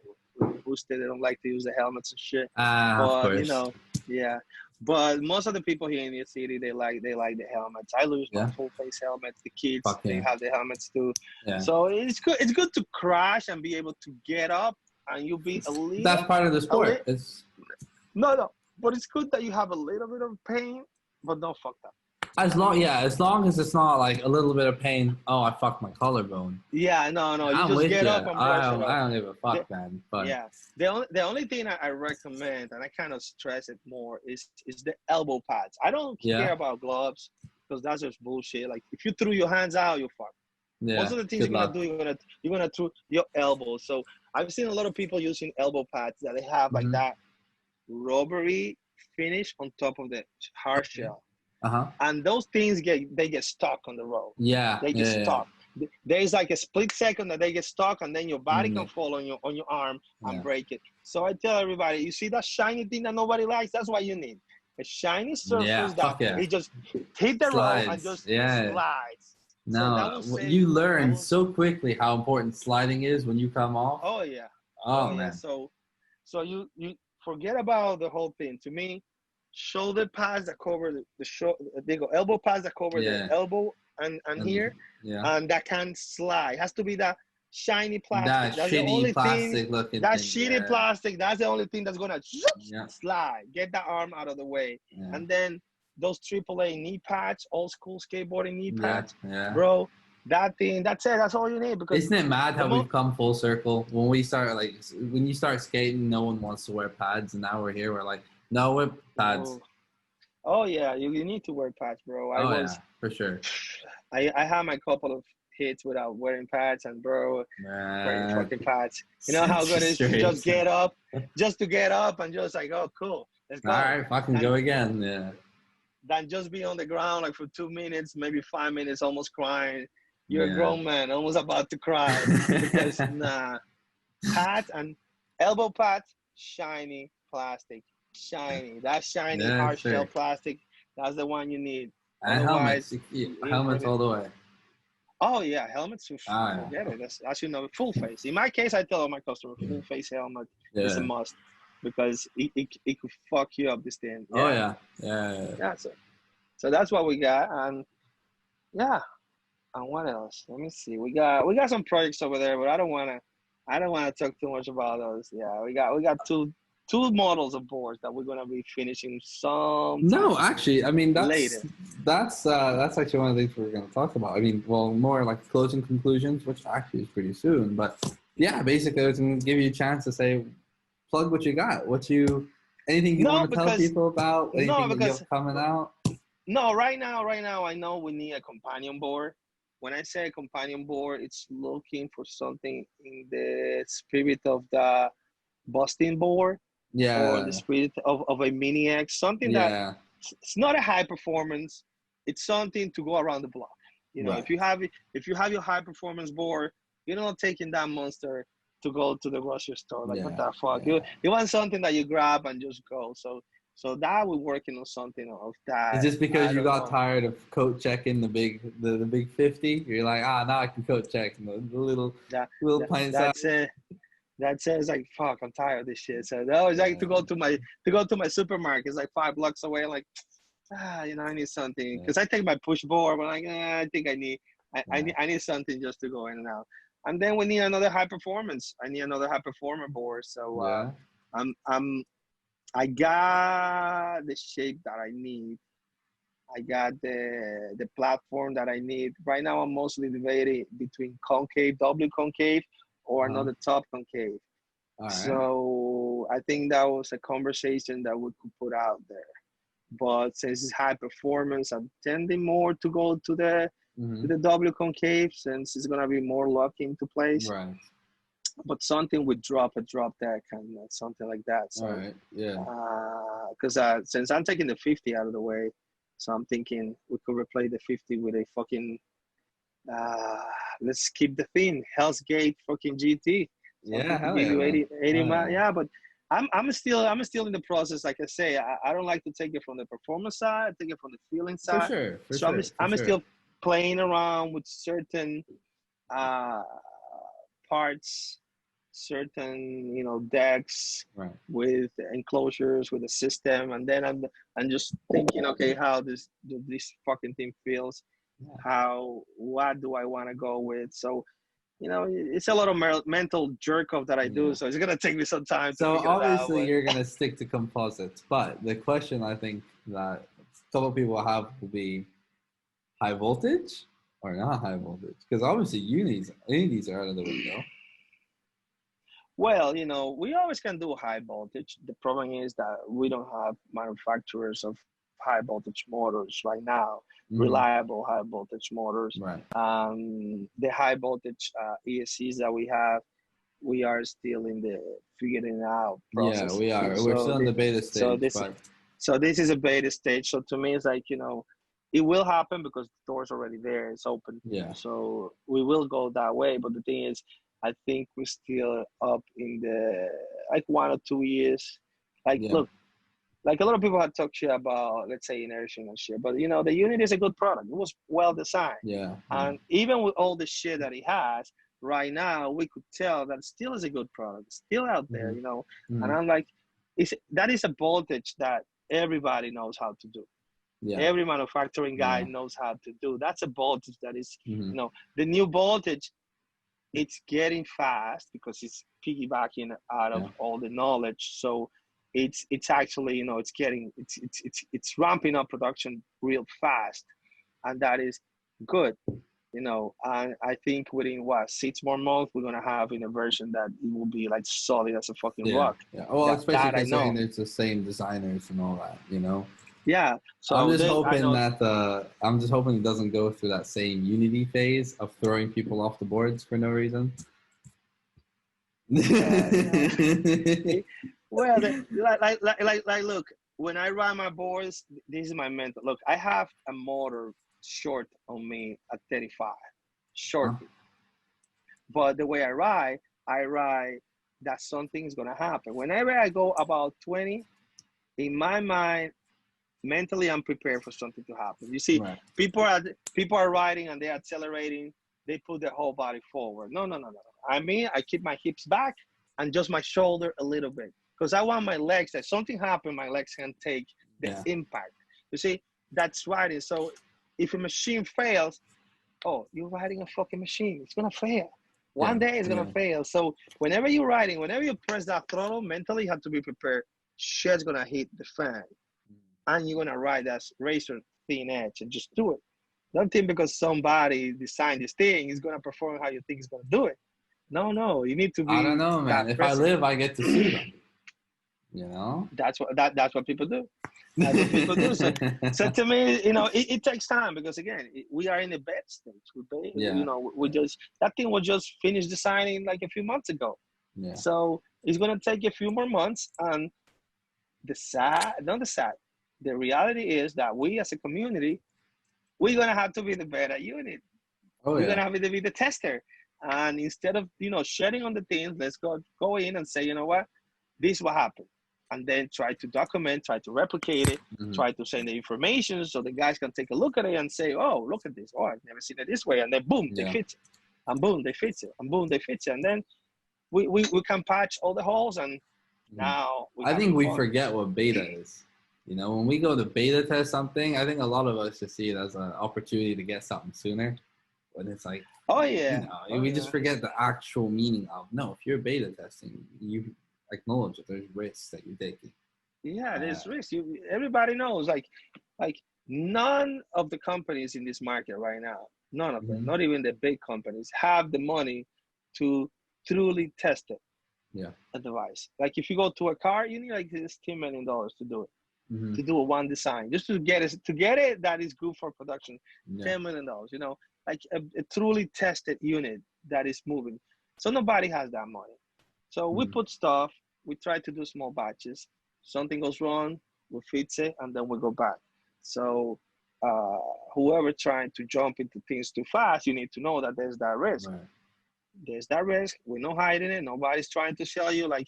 boosted. They don't like to use the helmets and shit. Ah, of But course. yeah. But most of the people here in the city, they like the helmets. I lose my Yeah. full face helmets. The kids, Fuck they yeah. have the helmets too. Yeah. So it's good. It's good to crash and be able to get up, and you'll be That's part of the sport. It's no. But it's good that you have a little bit of pain, but don't fuck that. as long as it's not like a little bit of pain. Oh, I fucked my collarbone. Yeah, no. You I'm just with get you. up and brush it I off. don't give a fuck, man. But Yeah, the only thing I recommend, and I kind of stress it more, is the elbow pads. I don't care about gloves because that's just bullshit. Like if you threw your hands out, you're fucked. yeah. Most of the things Good you're gonna luck. do, you're gonna throw your elbows. So I've seen a lot of people using elbow pads that they have like that rubbery finish on top of the hard shell. And those things get stuck on the road. Yeah. They get stuck. There's like a split second that they get stuck, and then your body can fall on your arm and break it. So I tell everybody, you see that shiny thing that nobody likes? That's what you need. A shiny surface that it just hit the road and just slides. No, So you learn so quickly how important sliding is when you come off. Oh yeah. Oh man. Yeah. So you forget about the whole thing. To me, shoulder pads that cover the shoulder, they go elbow pads that cover the elbow and here, and that can slide. It has to be that shiny plastic. That's the only plastic thing. Looking that thing, shitty plastic. That's the only thing that's gonna slide. Get that arm out of the way, and then those AAA knee pads, old school skateboarding knee pads, bro. That thing. That's it. That's all you need. Because isn't it mad how we've come full circle? When you start skating, no one wants to wear pads, and now we're here. We're like, no, wear pads. Oh yeah, you need to wear pads, bro. Yeah, for sure. I had my couple of hits without wearing pads, and bro, wearing fucking pads. You know how good it is to just get up, and just like, oh cool, let's go. All right, fucking go again. Yeah. Than just be on the ground like for 2 minutes, maybe 5 minutes, almost crying. You're a grown man, almost about to cry because pads and elbow pads, shiny plastic. That shiny hard shell plastic, that's the one you need. And helmets all the way. Oh yeah, helmets. Forget it. That's full face. In my case, I tell all my customers, full face helmet is a must because it could fuck you up. This thing. Yeah. Oh yeah. So that's what we got, and yeah. And what else? Let me see. We got some projects over there, but I don't wanna talk too much about those. Yeah, we got two models of boards that we're gonna be finishing some. No, actually, I mean later. That's actually one of the things we're gonna talk about. I mean, well, more like closing conclusions, which actually is pretty soon. But yeah, basically, it's gonna give you a chance to say, plug what you got, anything you want to tell people about, anything that you have coming out. No, right now, I know we need a companion board. When I say companion board, it's looking for something in the spirit of the Boston board, or the spirit of a Mini X, something that it's not a high performance. It's something to go around the block. You know, if you have your high performance board, you're not taking that monster to go to the grocery store. Like what the fuck? You want something that you grab and just go. So that we're working on something of that. Is this because you got tired of coat checking the big 50? You're like, now I can coat check the little plain size. That's it. That says like, fuck, I'm tired of this shit. So I always like to go to my supermarket. It's like 5 blocks away. Like, I need something because I take my push board. But like, I think I need something just to go in and out. And then we need another high performance. I need another high performer board. So I got the shape that I need. I got the platform that I need. Right now, I'm mostly debating between concave, double concave, or another top concave. So I think that was a conversation that we could put out there. But since it's high performance, I'm tending more to go to the double concave since it's gonna be more locked into place. Right. But something with a drop deck and something like that. So, because since I'm taking the 50 out of the way, so I'm thinking we could replace the 50 with a fucking Uh, let's keep the theme. Hell's Gate fucking GT. Yeah, Something to hell give yeah, you man. 80 Hell miles. yeah. Yeah, but I'm still in the process. Like I say, I don't like to take it from the performance side. I take it from the feeling For side. sure, for So I'm sure, for I'm sure. still playing around with certain uh, parts, certain decks Right. with enclosures with the system, and then I'm just thinking, okay, how this fucking thing feels, Yeah. what do I want to go with? So it's a lot of mental jerk off that I do, Yeah. so it's gonna take me some time to So figure it out. obviously But you're gonna stick to composites, but the question I think that a couple people have will be high voltage or not high voltage, because obviously unities are out of the window. well, we always can do high voltage. The problem is that we don't have manufacturers of high voltage motors right now, Mm-hmm. reliable high voltage motors. Right. The high voltage ESCs that we are still in the figuring out Yeah, process. we are. We're So still in the beta so stage, this but so this is a beta stage. So to me, it's like it will happen because the door's already there. It's open. yeah, So we will go that way. But the thing is, I think we're still up in the like 1 or 2 years. Like, yeah, look, like a lot of people have talked shit about, let's say, inertia and shit. But the unit is a good product. It was well designed. yeah, yeah. And even with all the shit that it has, right now we could tell that it still is a good product. It's still out there, Mm-hmm. And Mm-hmm. I'm like, that is a voltage that everybody knows how to do. Yeah, Every manufacturing guy yeah. knows how to do. That's a voltage that is, Mm-hmm. the new voltage. It's getting fast because it's piggybacking out of Yeah, all the knowledge. So it's actually it's ramping up production real fast, and that is good. And I think within 6 more months we're gonna have in a version that it will be like solid as a fucking yeah, rock. yeah. Well, especially That I considering know. it's the same designers and all that. Yeah. I'm So just they I hoping know. that I'm just hoping it doesn't go through that same Unity phase of throwing people off the boards for no reason. Well, well, look, when I ride my boards, this is my mental. Look, I have a motor short on me at 35, Huh? shorty. But the way I ride that something is gonna happen. Whenever I go about 20, in my mind, mentally, I'm prepared for something to happen. You see, Right. people are riding and they're accelerating. They put their whole body forward. No, no, no, no. I keep my hips back and just my shoulder a little bit because I want my legs. That something happen, my legs can take the Yeah. impact. You see, that's riding. So if a machine fails, oh, you're riding a fucking machine. It's gonna fail. Yeah. One day it's gonna Yeah. fail. So whenever you're riding, whenever you press that throttle, mentally you have to be prepared. Shit's gonna hit the fan and you're gonna ride that razor thin edge and just do it. Don't think because somebody designed this thing is gonna perform how you think it's gonna do it. No, no, you need to I don't be know, man. that If I present. live, I get to see them. You know. That's what people do. That's what people do. So to me, it takes time because again, we are in the bed stage. Yeah. We just that thing was just finished designing like a few months ago. Yeah. So it's gonna take a few more months, and not the sad. The reality is that we as a community, we're gonna have to be the beta unit. Oh We're yeah. gonna have to be the tester. And instead of shedding on the things, let's go in and say, you know what, this is what happened. And then try to document, try to replicate it, Mm-hmm. try to send the information so the guys can take a look at it and say, oh, look at this. Oh, I've never seen it this way. And then boom, they Yeah. fit it. And boom, they fit it. And boom, they fit it. And then we can patch all the holes and now we're I think having we fun. forget what beta is. When we go to beta test something, I think a lot of us just see it as an opportunity to get something sooner. But it's like, Oh yeah. we just forget the actual meaning of no. If you're beta testing, you acknowledge that there's risks that you're taking. Yeah, there's risk. Everybody knows, like none of the companies in this market right now, none of them, Mm-hmm. not even the big companies, have the money to truly test it. Yeah. A device. Like if you go to a car, you need like this $10 million to do it, Mm-hmm. to do a one design, just to get it that is good for production. Yeah. $10 million, like a truly tested unit that is moving. So nobody has that money. So we put stuff. We try to do small batches. Something goes wrong, we fix it, and then we go back. So whoever trying to jump into things too fast, you need to know that there's that risk. Right. There's that risk. We're not hiding it. Nobody's trying to sell you like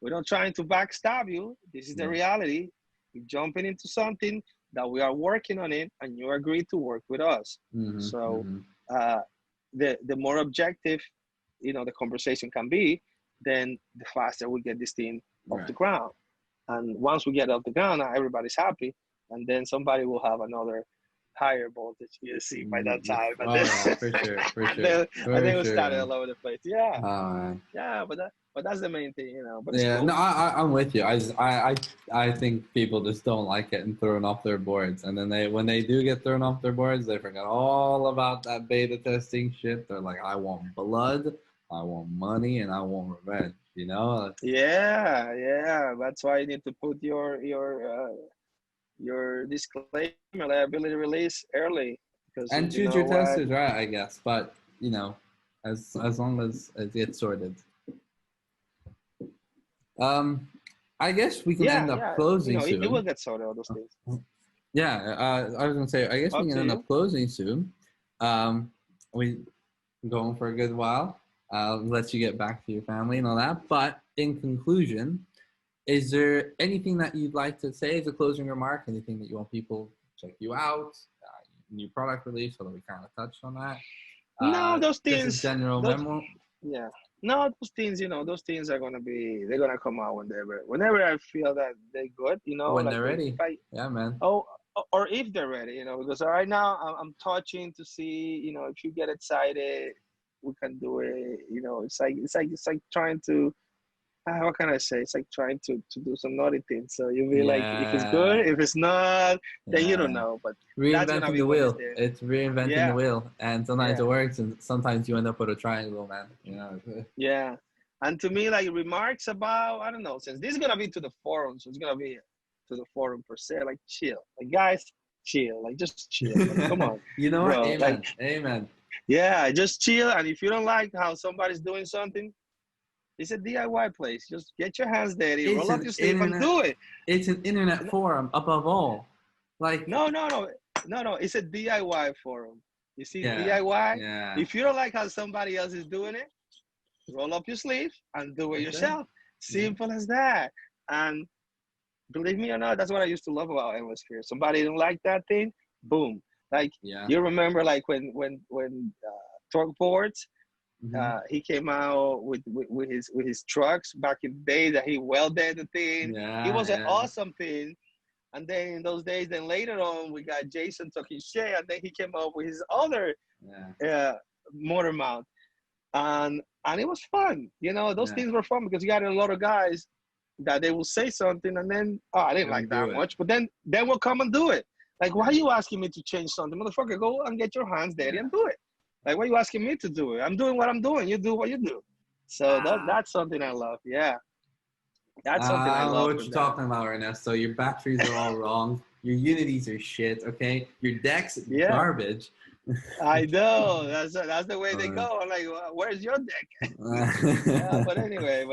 we're not trying to backstab you. This is the reality. You're jumping into something that we are working on it, and you agree to work with us. So the more objective, the conversation can be, then the faster we get this thing off the ground. And once we get off the ground, everybody's happy, and then somebody will have another higher voltage ESC by that time. And then, for sure. And then we started all over the place. Yeah, yeah, but that's the main thing, But yeah, cool. no, I'm with you. I think people just don't like getting thrown off their boards, and then when they do get thrown off their boards, they forget all about that beta testing shit. They're like, I want blood, I want money, and I want revenge. Yeah. That's why you need to put your disclaimer, liability release early, because and choose your testers right, I guess. But as long as it gets sorted. I guess we can end up closing soon. It will get sorted, all those things. Yeah, I was gonna say, I guess we can end up closing soon. We going for a good while. Let you get back to your family and all that. But in conclusion, is there anything that you'd like to say as a closing remark? Anything that you want people to check you out? New product release, although we kind of touched on that. No, those things. Just a general memo. Yeah. No, those things, those things are they're gonna come out whenever I feel that they're good, When they're ready. Yeah, man. Oh, or if they're ready, because right now I'm touching to see, if you get excited, we can do it. It's like trying to, what can I say? It's like trying to do some naughty things. So you'll be like, if it's good, if it's not, then you don't know. But reinventing the wheel. It's reinventing the wheel, and sometimes it works, and sometimes you end up with a triangle, man. Yeah, and to me, like remarks about, I don't know, since this is gonna be to the forum, so it's gonna be to the forum per se. Like chill, like guys, chill, like just chill. Like, come on, you know what? Bro, Amen. Amen. Yeah, just chill, and if you don't like how somebody's doing something, it's a DIY place. Just get your hands dirty, roll up your sleeve, and do it. It's an internet forum, above all. Like no. It's a DIY forum. You see, DIY. Yeah. If you don't like how somebody else is doing it, roll up your sleeve and do it yourself. Simple as that. And believe me or not, that's what I used to love about Hemisphere. Somebody didn't like that thing, boom. Like you remember, like when Torque Boards. He came out with his trucks back in the day that he welded the thing. It was an awesome thing. And then in those days, then later on, we got Jason talking shit, and then he came up with his other motor mount, and it was fun. Those things were fun because you got a lot of guys that they will say something, and then I didn't like that much, but then we'll come and do it. Like, why are you asking me to change something, motherfucker? Go and get your hands dirty and do it. Like, why are you asking me to do it? I'm doing what I'm doing. You do what you do. So that's something I love. Yeah. That's something I love. I know what you're talking about, Ernesto. Your batteries are all wrong. Your unities are shit, okay? Your decks garbage. I know. That's the way they go. I'm like, where's your deck? But anyway,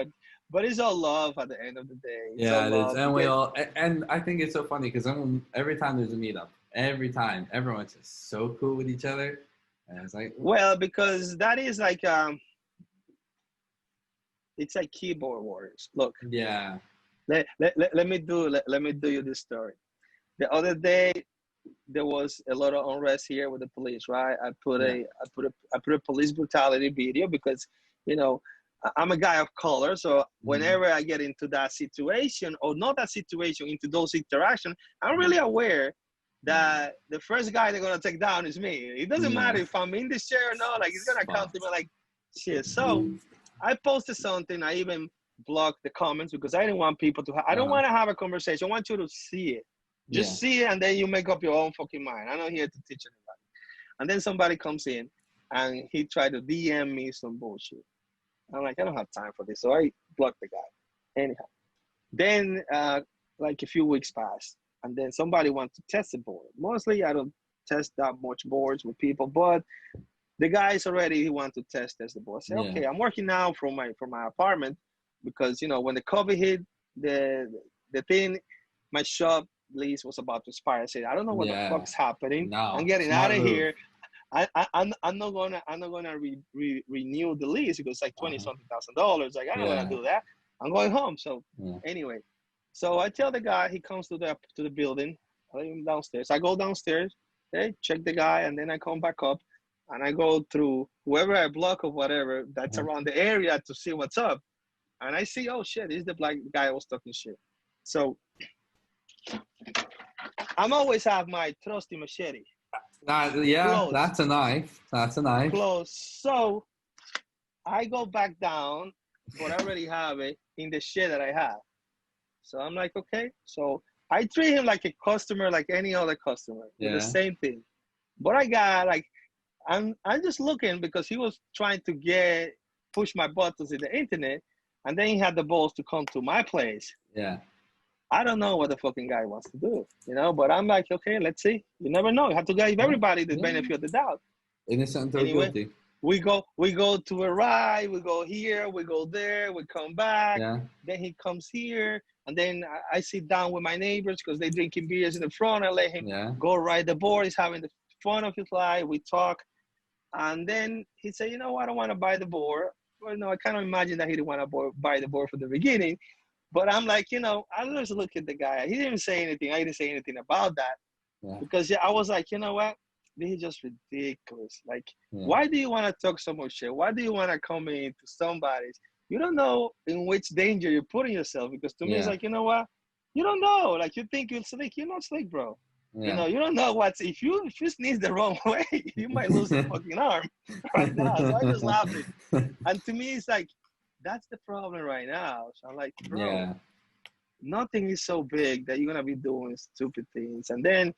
but it's all love at the end of the day. It is. And I think it's so funny because every time there's a meetup, everyone's just so cool with each other. And it's like, well, because that is like it's like keyboard warriors. Look. Yeah. Let me do you this story. The other day there was a lot of unrest here with the police, right? I put a police brutality video because, I'm a guy of color, so whenever I get into that situation, or not that situation, into those interactions, I'm really aware that the first guy they're gonna take down is me. It doesn't matter if I'm in this chair or not, like it's gonna come to me like shit. So I posted something, I even blocked the comments because I didn't want people to I don't want to have a conversation. I want you to see it. Just see it, and then you make up your own fucking mind. I'm not here to teach anybody. And then somebody comes in and he tried to DM me some bullshit. I'm like, I don't have time for this. So I blocked the guy. Anyhow. Then like a few weeks passed. And then somebody wants to test the board. Mostly I don't test that much boards with people, but the guys already, he wants to test the board. I say, okay, I'm working now from my apartment because, when the COVID hit, the thing, my shop lease was about to expire. I said, I don't know what the Yeah. fuck's happening. I'm No. getting out Smart of move. here. I'm not gonna renew the lease because it's like $20-something thousand. Like, I don't want to do that. I'm going home. So anyway, so I tell the guy, he comes to the building. I leave him downstairs. I go downstairs, okay, check the guy, and then I come back up, and I go through whoever I block or whatever that's around the area to see what's up. And I see, oh shit, this is the black guy I was talking shit. So I'm always have my trusty machete. Yeah, that's a knife. That's a knife. Close. So I go back down, but I already have it in the shit that I have. So I'm like, okay. So I treat him like a customer, like any other customer. Yeah. The same thing. But I got like, I'm just looking because he was trying to push my buttons in the internet, and then he had the balls to come to my place. Yeah. I don't know what the fucking guy wants to do, you know, but I'm like, okay, let's see. You never know. You have to give everybody the benefit of the doubt. Innocent until guilty. We go to a ride, we go here, we go there, we come back. Yeah. Then he comes here, and then I sit down with my neighbors because they're drinking beers in the front. I let him go ride the board. He's having the fun of his life. We talk. And then he said, you know, I don't want to buy the board. Well, no, I kind of imagine that he didn't want to buy the board from the beginning. But I'm like, you know, I just look at the guy. He didn't say anything. I didn't say anything about that. Yeah. Because I was like, you know what? This is just ridiculous. Like, why do you want to talk so much shit? Why do you want to come into somebody's? You don't know in which danger you're putting yourself. Because to me, it's like, you know what? You don't know. Like, you think you're slick. You're not slick, bro. Yeah. You know, you don't know if you sneeze the wrong way, you might lose a fucking arm right now. So I just laughing. And to me, it's like, that's the problem right now. So I'm like, bro, nothing is so big that you're going to be doing stupid things. And then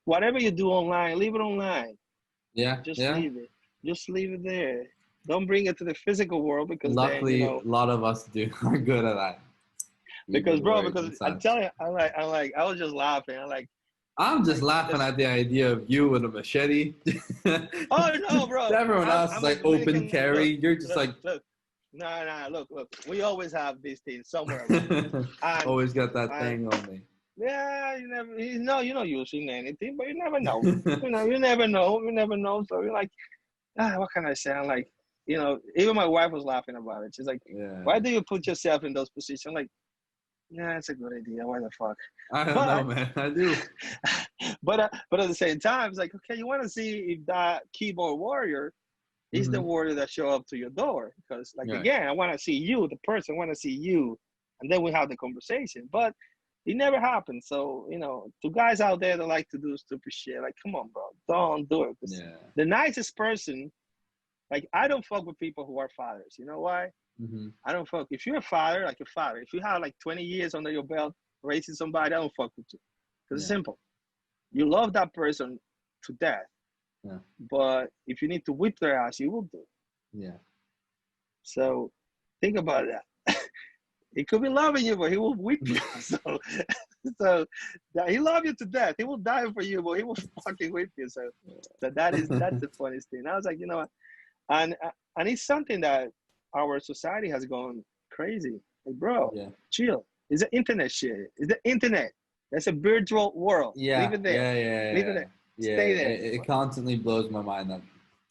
whatever you do online, leave it online. Yeah. Just leave it. Just leave it there. Don't bring it to the physical world because luckily, then, you know, a lot of us are good at that. Because, bro, I'm telling you, I was just laughing. I'm just laughing at the idea of you with a machete. Oh, no, bro. Everyone else is like open carry. You're just like... Look. We always have these things somewhere. Always got that thing on me. Yeah, you're not using anything, but you never know. You never know. So you're like, what can I say? I'm like, you know, even my wife was laughing about it. She's like, why do you put yourself in those positions? I'm like, yeah, it's a good idea. Why the fuck? I don't know, man. I do. But at the same time, it's like, okay, you want to see if that keyboard warrior is the warrior that show up to your door. Because, again, I want to see you, the person. I want to see you. And then we have the conversation. But it never happened. So, you know, to guys out there that like to do stupid shit, like, come on, bro. Don't do it. The nicest person, like, I don't fuck with people who are fathers. You know why? I don't fuck. If you're a father, like a father, if you have like 20 years under your belt raising somebody, I don't fuck with you. Because it's simple. You love that person to death. Yeah. But if you need to whip their ass, you will do. Yeah. So think about that. He could be loving you, but he will whip you. So he loves you to death. He will die for you, but he will fucking whip you. So that's the funniest thing. I was like, you know what? And it's something that our society has gone crazy. Like, bro, chill. It's the internet shit. It's the internet. That's a virtual world. Yeah. Leave it there. Yeah. Leave it there. Stay there. It constantly blows my mind that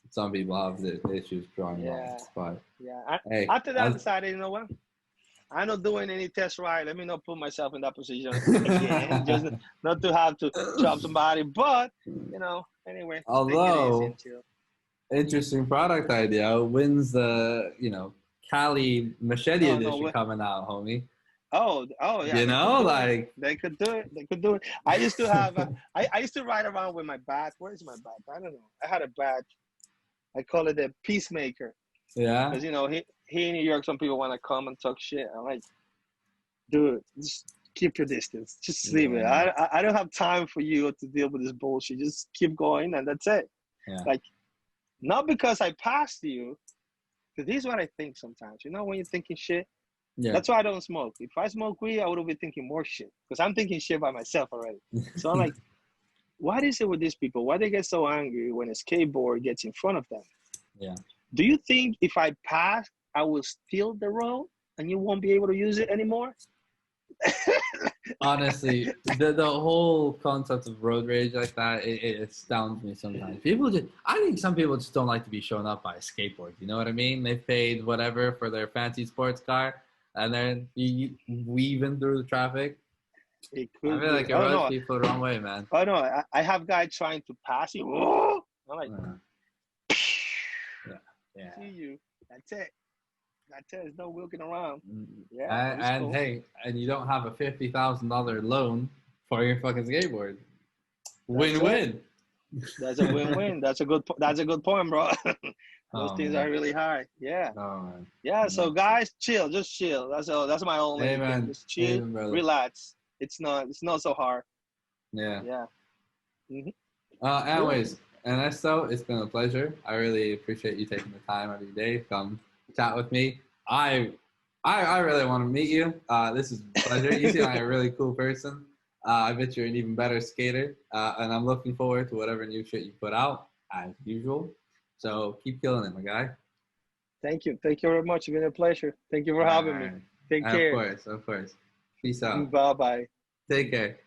some people have the issues drawing lines. But after that, I decided, you know what? I'm not doing any test ride. Let me not put myself in that position again. Just not to have to drop somebody. But, you know, anyway. Although, interesting product idea. When's the, you know, Kali machete edition coming out, homie? Oh, yeah. You know, like... They could do it. I used to have... I used to ride around with my bat. Where is my bat? I don't know. I had a bat. I call it a peacemaker. Yeah. Because, you know, here in New York, some people want to come and talk shit. I'm like, dude, just keep your distance. Just leave it. I don't have time for you to deal with this bullshit. Just keep going, and that's it. Yeah. Like, not because I passed you, because this is what I think sometimes. You know, when you're thinking shit, that's why I don't smoke. If I smoke weed, I would be thinking more shit, because I'm thinking shit by myself already. So I'm like, what is it with these people? Why they get so angry when a skateboard gets in front of them? Yeah. Do you think if I pass, I will steal the road and you won't be able to use it anymore? Honestly, the whole concept of road rage like that, it astounds me sometimes. I think some people just don't like to be shown up by a skateboard. You know what I mean? They paid whatever for their fancy sports car, and then you weaving through the traffic. It I could feel be. like it Oh rubs no. people the wrong way, man. Oh no. I have guys trying to pass you. Whoa! I'm like, Yeah, yeah, yeah. see you. That's it. That's it. There's no walking around. Mm. Yeah, but it's And cool. hey, and you don't have a $50,000 loan for your fucking skateboard. That's it. Win-win. That's a win-win. That's a good point, bro. Those Oh things are man. really high. Yeah. Oh man. Yeah. So No. guys, chill. Just chill. That's all. That's my only thing. Amen. Just chill, Amen, brother. relax. It's not so hard. Yeah. Yeah. Hmm. Cool. Anyways, Ernesto, it's been a pleasure. I really appreciate you taking the time out of your day to come chat with me. I really want to meet you. This is a pleasure. You seem like a really cool person. I bet you're an even better skater. And I'm looking forward to whatever new shit you put out, as usual. So keep killing it, my guy. Thank you. Thank you very much. It's been a pleasure. Thank you for All having me. right. Take Of care. course, of course. Peace out. Bye bye. Take care.